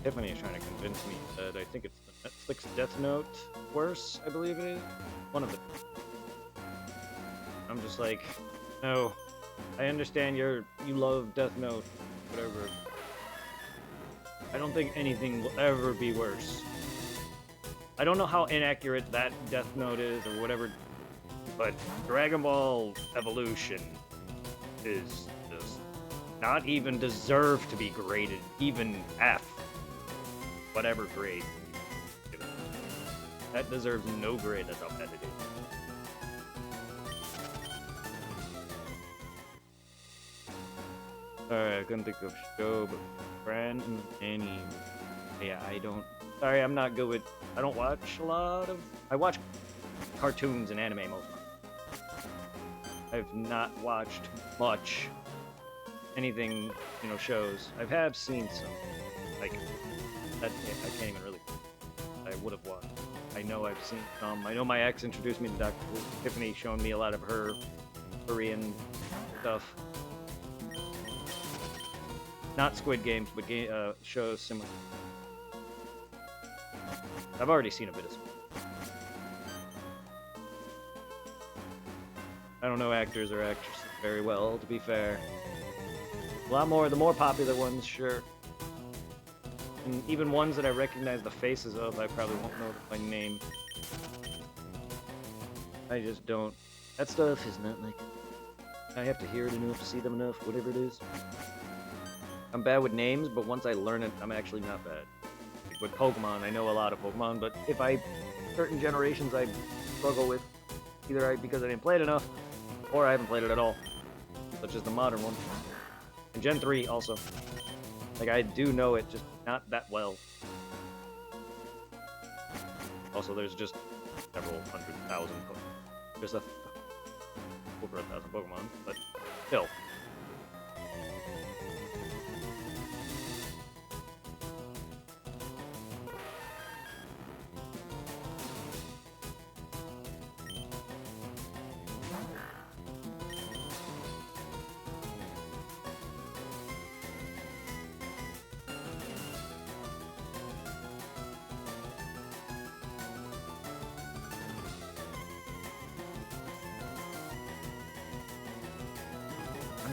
Tiffany is trying to convince me that I think it's the Netflix Death Note worse, I believe it is. One of them. I'm just like, no, I understand you love Death Note, whatever. I don't think anything will ever be worse. I don't know how inaccurate that Death Note is or whatever, but Dragon Ball Evolution is just not even deserve to be graded, even F. Whatever grade. That deserves no grade, that's how bad it is. Alright, I couldn't think of show, but Fran and Annie. Yeah, I don't. Sorry, I'm not good with. I don't watch a lot of. I watch cartoons and anime most of the time. I've not watched much anything, shows. I have seen some. Like, I can't even really. I would have watched. I know I've seen some. I know my ex introduced me to Dr. Tiffany, showing me a lot of her Korean stuff. Not Squid Games, but shows similar. I've already seen a bit of Squid. I don't know actors or actresses very well, to be fair. A lot more, the more popular ones, sure. And even ones that I recognize the faces of, I probably won't know by name. I just don't. That stuff is not like. I have to hear it enough, see them enough, whatever it is. I'm bad with names, but once I learn it, I'm actually not bad. Like with Pokemon, I know a lot of Pokemon, but certain generations I struggle with, either because I didn't play it enough, or I haven't played it at all. Such as the modern one. And Gen 3 also. Like, I do know it, just not that well. Also, there's just several 100,000 Pokemon. There's over 1,000 Pokemon, but still.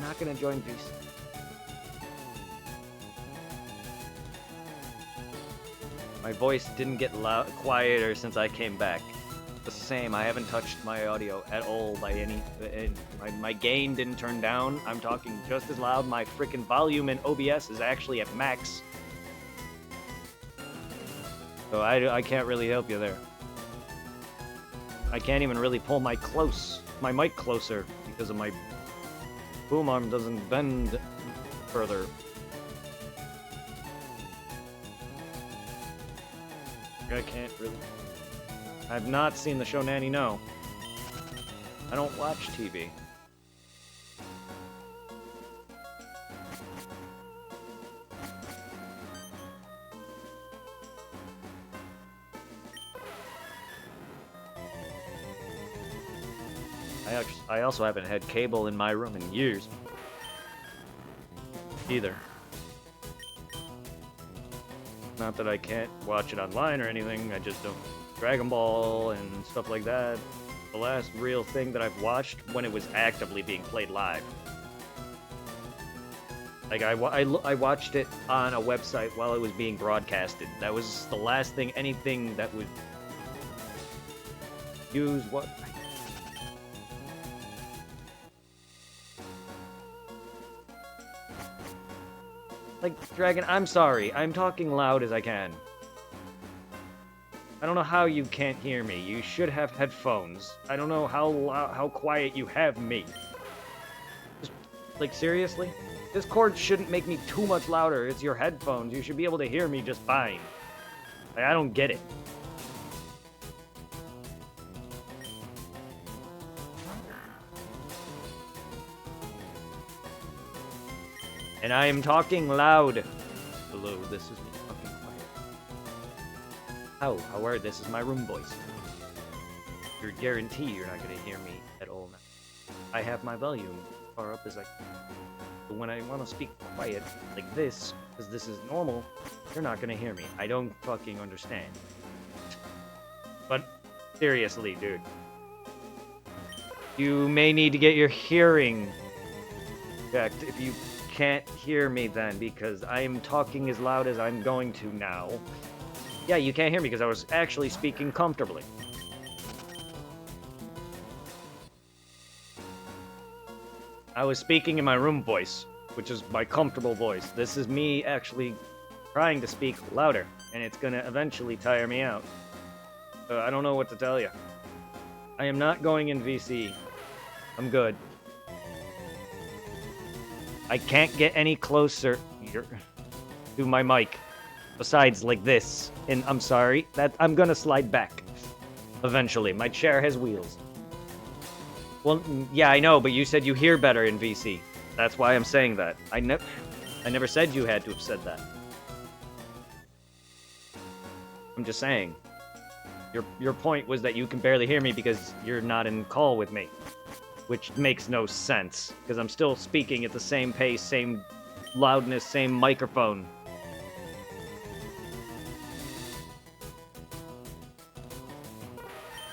not gonna join VC. My voice didn't get quieter since I came back. The same. I haven't touched my audio at all by any. My gain didn't turn down. I'm talking just as loud. My freaking volume in OBS is actually at max. So I can't really help you there. I can't even really pull my mic closer because of my boom arm doesn't bend further. I can't really. I've not seen the show Nanny No. I don't watch TV. I also haven't had cable in my room in years. Either. Not that I can't watch it online or anything, I just don't. Dragon Ball and stuff like that. The last real thing that I've watched when it was actively being played live. Like, I watched it on a website while it was being broadcasted. That was the last thing, anything that would use what... Like, Dragon, I'm sorry. I'm talking loud as I can. I don't know how you can't hear me. You should have headphones. I don't know how quiet you have me. Just, like, seriously? This cord shouldn't make me too much louder. It's your headphones. You should be able to hear me just fine. Like, I don't get it. And I am talking loud. Hello, this is me talking quiet. How are this is my room voice. You're guaranteed you're not going to hear me at all now. I have my volume far up as I can. But when I want to speak quiet like this, because this is normal, you're not going to hear me. I don't fucking understand. But seriously, dude. You may need to get your hearing checked if you can't hear me then, because I am talking as loud as I'm going to now. Yeah, you can't hear me because I was actually speaking comfortably. I was speaking in my room voice, which is my comfortable voice. This is me actually trying to speak louder, and it's gonna eventually tire me out. I don't know what to tell you. I am not going in VC. I'm good. I can't get any closer to my mic. Besides, like this. And I'm sorry, that I'm gonna slide back. Eventually. My chair has wheels. Well, yeah, I know, but you said you hear better in VC. That's why I'm saying that. I never said you had to have said that. I'm just saying. Your point was that you can barely hear me because you're not in call with me. Which makes no sense, because I'm still speaking at the same pace, same loudness, same microphone.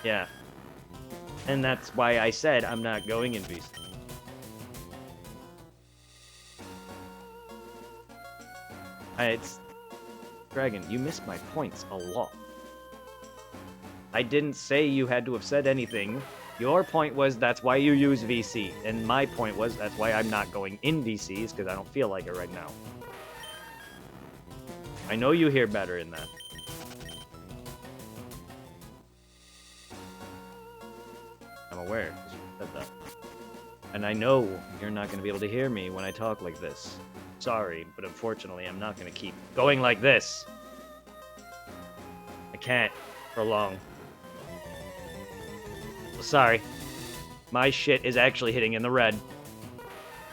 Yeah. And that's why I said I'm not going in VC. It's... Dragon, you missed my points a lot. I didn't say you had to have said anything. Your point was that's why you use VC, and my point was that's why I'm not going in VCs, because I don't feel like it right now. I know you hear better in that. I'm aware, because you said that. And I know you're not going to be able to hear me when I talk like this. Sorry, but unfortunately I'm not going to keep going like this. I can't for long. Sorry. My shit is actually hitting in the red.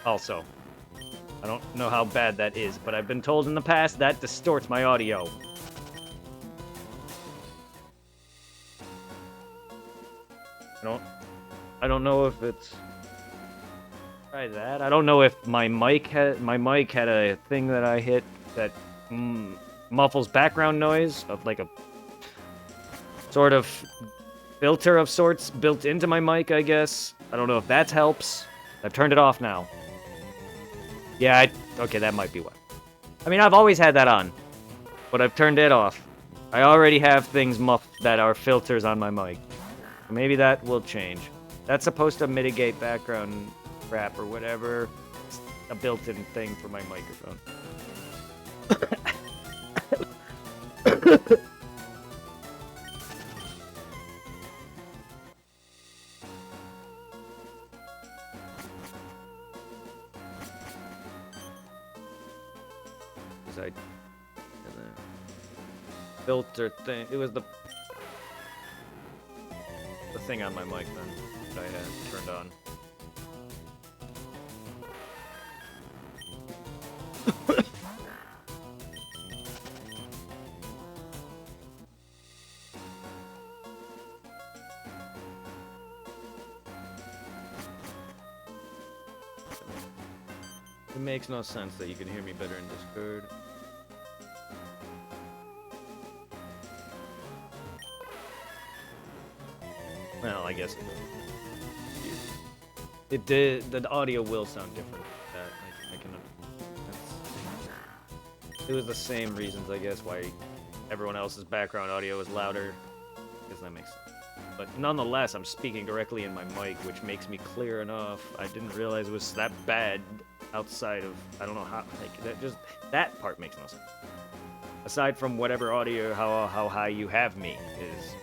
Also. I don't know how bad that is, but I've been told in the past that distorts my audio. I don't know if it's... Try that. I don't know if my mic had a thing that I hit that muffles background noise of like a sort of filter of sorts built into my mic, I guess. I don't know if that helps. I've turned it off now. Yeah, okay, that might be why. I mean, I've always had that on, but I've turned it off. I already have things muffed that are filters on my mic. Maybe that will change. That's supposed to mitigate background crap or whatever. It's a built-in thing for my microphone. I filter thing. It was the thing on my mic then that I had turned on. It makes no sense that you can hear me better in Discord. Well, I guess it will. It did. The audio will sound different. That I can. It was the same reasons, I guess, why everyone else's background audio is louder. Because that makes sense. But nonetheless, I'm speaking directly in my mic, which makes me clear enough. I didn't realize it was that bad outside of, I don't know how, like, that part makes no sense. Aside from whatever audio, how high you have me is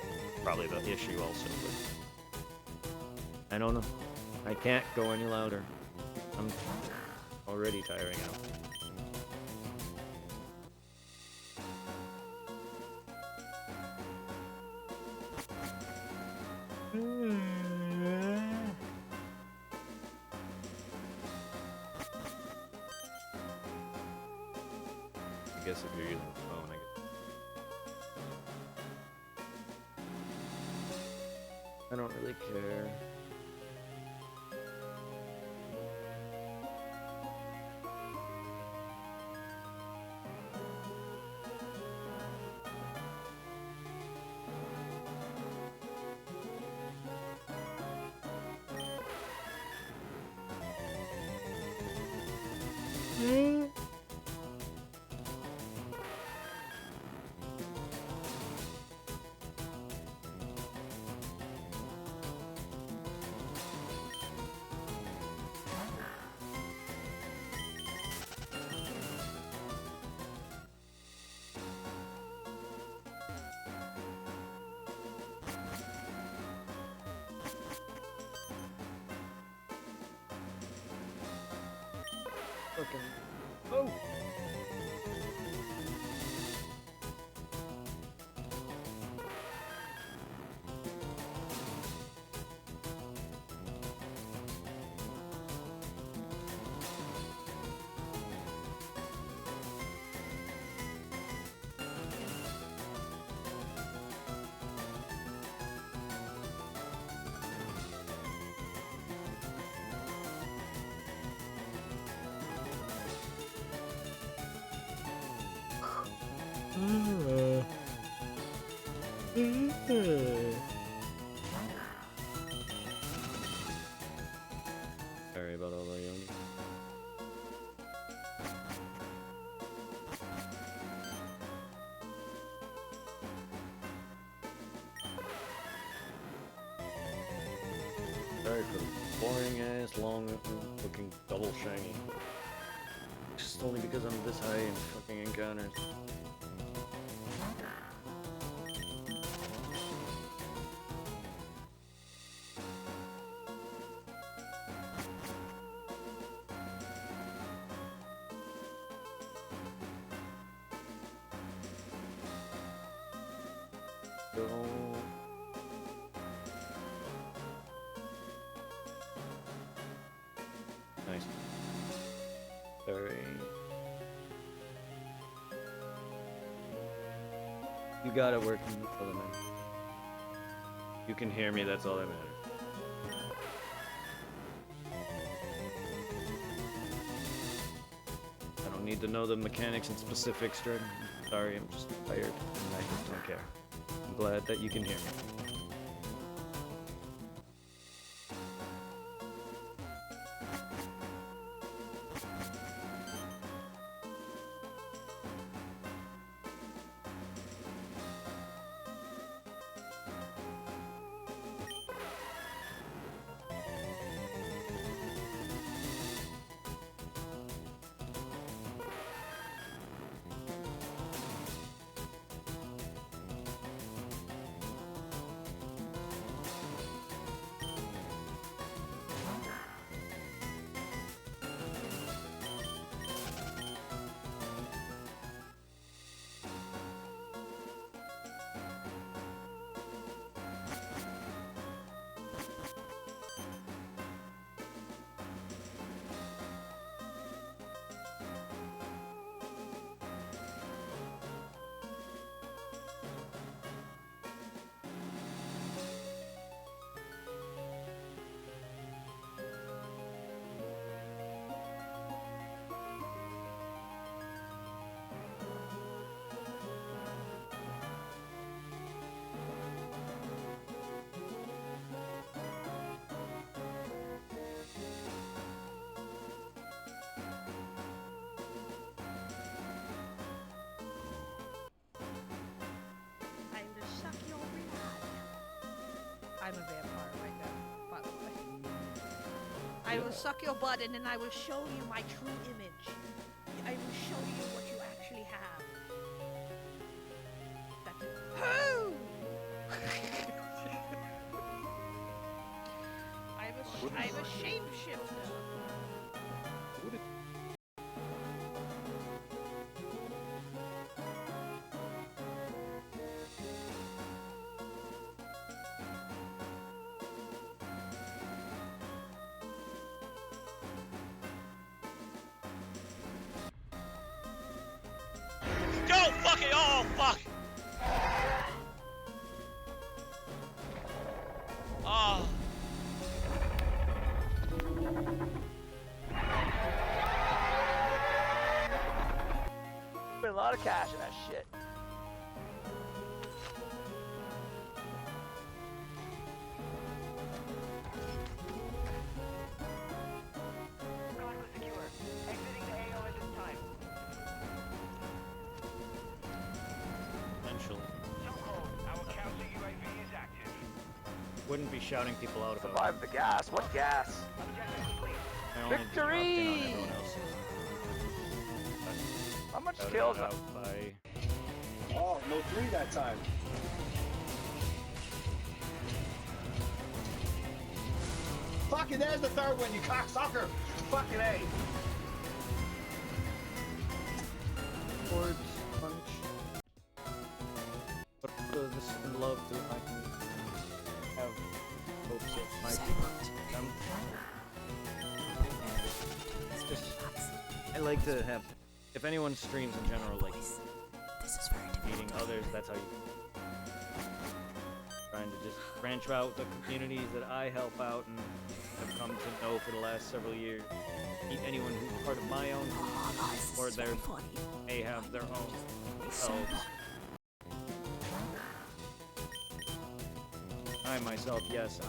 probably the issue also, but I don't know. I can't go any louder. I'm already tiring out. I guess if you're using the phone, I don't really care. Okay. Oh! Sorry about all the yawning. Sorry for the boring ass, long looking double shiny. Just only because I'm this high in fucking encounters. Nice. Sorry. You got it working. That's all that matters. You can hear me. That's all that matters. I don't need to know the mechanics and specifics, Jordan. Sorry, I'm just tired and I just don't care. I'm glad that you can hear me. I'm a vampire right now, by the way. I will suck your blood and then I will show you my true image. I will show you what you actually have. That's it. Who? I'm a shapeshifter. Go fucking oh fuck! Oh. Put a lot of cash in that shit. Eventually. Wouldn't be shouting people out about Survive the gas. What gas? I only dropped in on Victory! everyone else. How much Shouted kills? out by Oh, no 3 that time. Fucking there's the third one, you cocksucker! Fucking A! Swords, punch. But this in love to I can have hopes of my them. It's just I like to have if anyone streams in general like meeting others, that's how you trying to just branch out the communities that I help out and have come to know for the last several years. Meet anyone who's part of my own group, or they may have their own selves. I myself, yes, I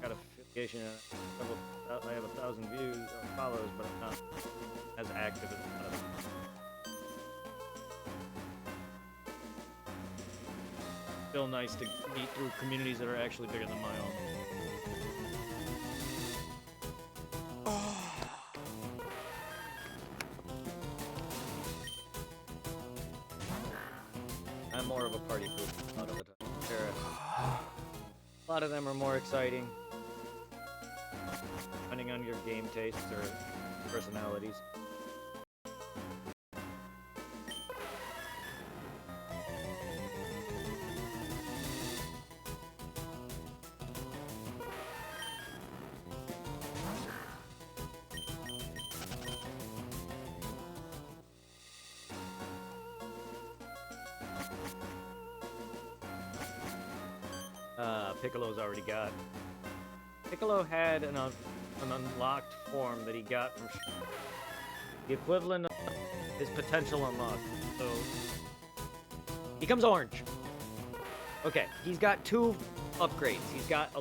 got affiliation. I have 1,000 views or follows, but I'm not as active as a lot of them. Still nice to meet through communities that are actually bigger than my own. I'm more of a party poop a lot of the time. A lot of them are more exciting, depending on your game tastes or personalities. Piccolo's already got. Piccolo had an unlocked form that he got from the equivalent of his potential unlocked. So he comes orange. Okay, he's got 2 upgrades. He's got a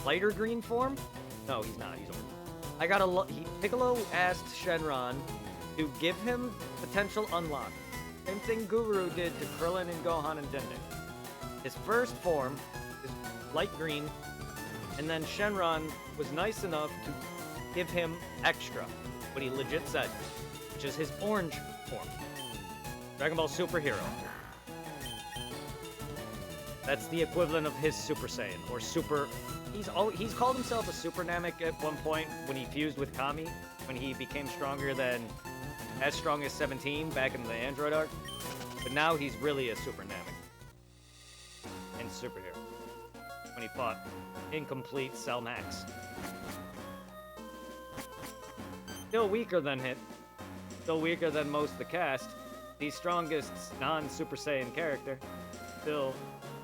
lighter green form. No, he's not. He's orange. Piccolo asked Shenron to give him potential unlock. Same thing Guru did to Krillin and Gohan and Dende. His first form is light green, and then Shenron was nice enough to give him extra, what he legit said, which is his orange form. Dragon Ball Superhero. That's the equivalent of his Super Saiyan, or Super... He's called himself a Super Namek at one point when he fused with Kami, when he became stronger than... as strong as 17 back in the Android arc. But now he's really a Super Namek. And superhero. When he fought incomplete Cell Max. Still weaker than him. Still weaker than most of the cast. The strongest non-Super Saiyan character. Still,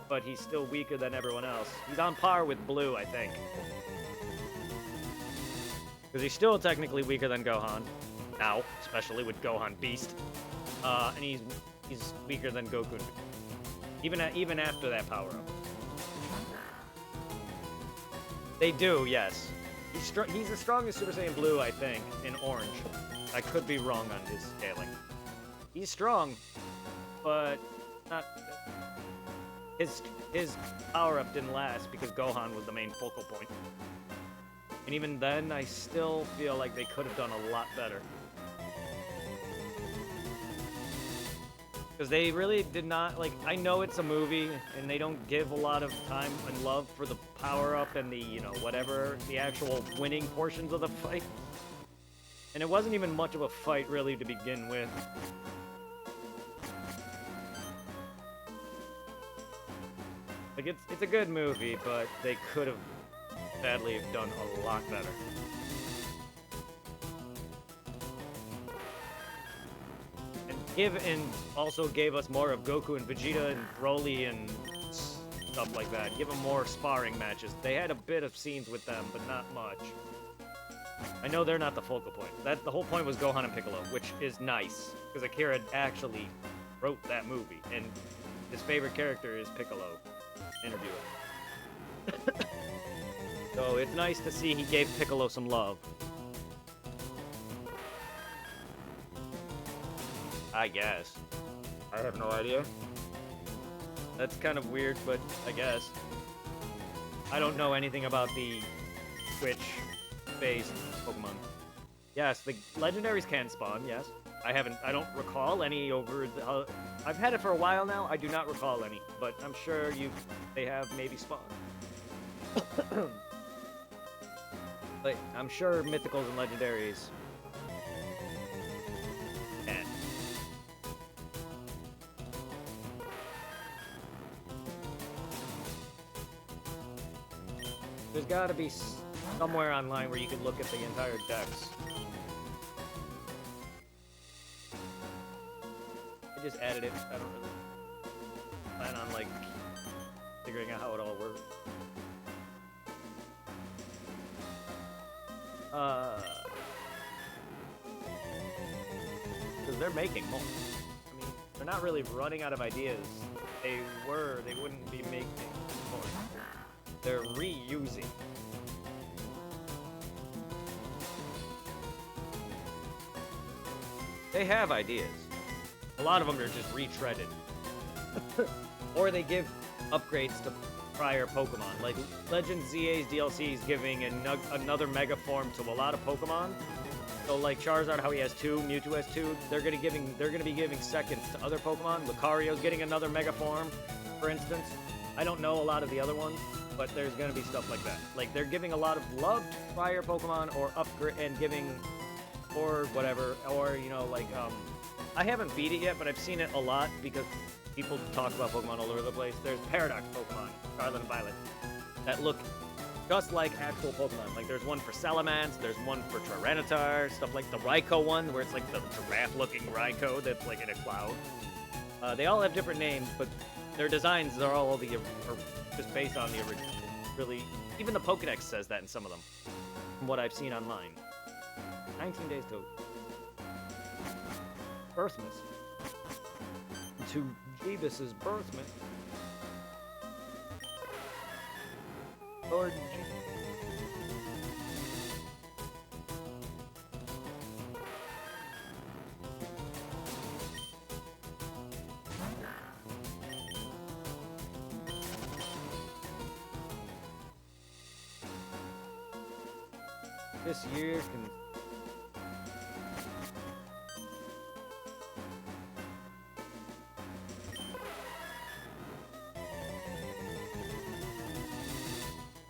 but he's still weaker than everyone else. He's on par with Blue, I think. Because he's still technically weaker than Gohan. Now, especially with Gohan Beast. And he's weaker than Goku. Even after that power-up. They do, yes. He's the strongest Super Saiyan Blue, I think, in Orange. I could be wrong on his scaling. He's strong, but not... his power-up didn't last because Gohan was the main focal point. And even then, I still feel like they could have done a lot better. Because they really did not, like, I know it's a movie, and they don't give a lot of time and love for the power-up and the, you know, whatever, the actual winning portions of the fight. And it wasn't even much of a fight, really, to begin with. Like, it's a good movie, but they could have sadly have done a lot better. And also gave us more of Goku and Vegeta and Broly and stuff like that. Give them more sparring matches. They had a bit of scenes with them, but not much. I know they're not the focal point. The whole point was Gohan and Piccolo, which is nice, because Akira actually wrote that movie, and his favorite character is Piccolo. Interview it. So it's nice to see he gave Piccolo some love. I guess. I have no idea. That's kind of weird, but I guess. I don't know anything about the Switch-based Pokemon. Yes, the legendaries can spawn, yes. I don't recall any over the... I've had it for a while now. I do not recall any, but I'm sure they have maybe spawned. But I'm sure mythicals and legendaries can. There's gotta be somewhere online where you could look at the entire decks. I just added it. I don't really plan on, like, figuring out how it all works. Because they're making more. I mean, they're not really running out of ideas. They wouldn't be making more. They're reusing. They have ideas. A lot of them are just retreaded. Or they give upgrades to prior Pokemon. Like, Legend ZA's DLC is giving another Mega Form to a lot of Pokemon. So, like Charizard, how he has 2, Mewtwo has 2, they're gonna be giving seconds to other Pokemon. Lucario's getting another Mega Form, for instance. I don't know a lot of the other ones, but there's gonna be stuff like that. Like, they're giving a lot of love to prior Pokemon, or upgrade and giving, or whatever, or, you know, like, I haven't beat it yet, but I've seen it a lot because people talk about Pokemon all over the place. There's Paradox Pokemon, Scarlet and Violet, that look just like actual Pokemon. Like, there's one for Salamence, there's one for Tyranitar, stuff like the Raikou one, where it's like the giraffe-looking Raikou that's like in a cloud. They all have different names, but their designs are all just based on the original. Really, even the Pokedex says that in some of them, from what I've seen online. 19 days to Birthmas. To Jeebus's Birthmas. Lord this year can...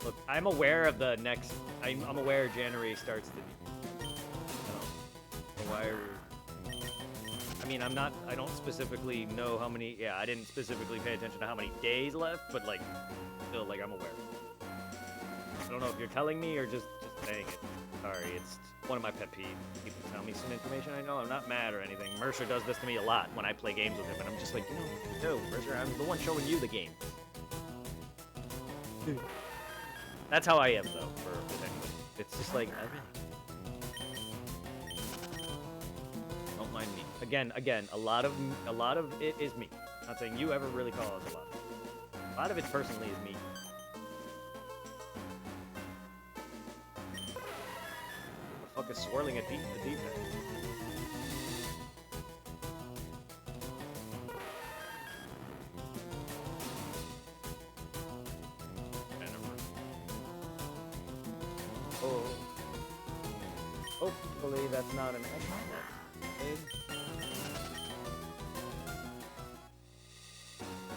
Look, I'm aware of the next... I'm aware January starts the... I mean, I don't specifically know how many... Yeah, I didn't specifically pay attention to how many days left, but, like, still, like, I'm aware. I don't know if you're telling me or just saying it. Sorry, it's one of my pet peeves. People tell me some information I know. I'm not mad or anything. Mercer does this to me a lot when I play games with him, and I'm just like, no, Mercer, I'm the one showing you the game. That's how I am, though, with anybody. It's just like, don't mind me. Again, a lot of it is me. I'm not saying you ever really call us a lot. A lot of it personally is me. The fuck is swirling at the deep end? Hopefully that's not an exit.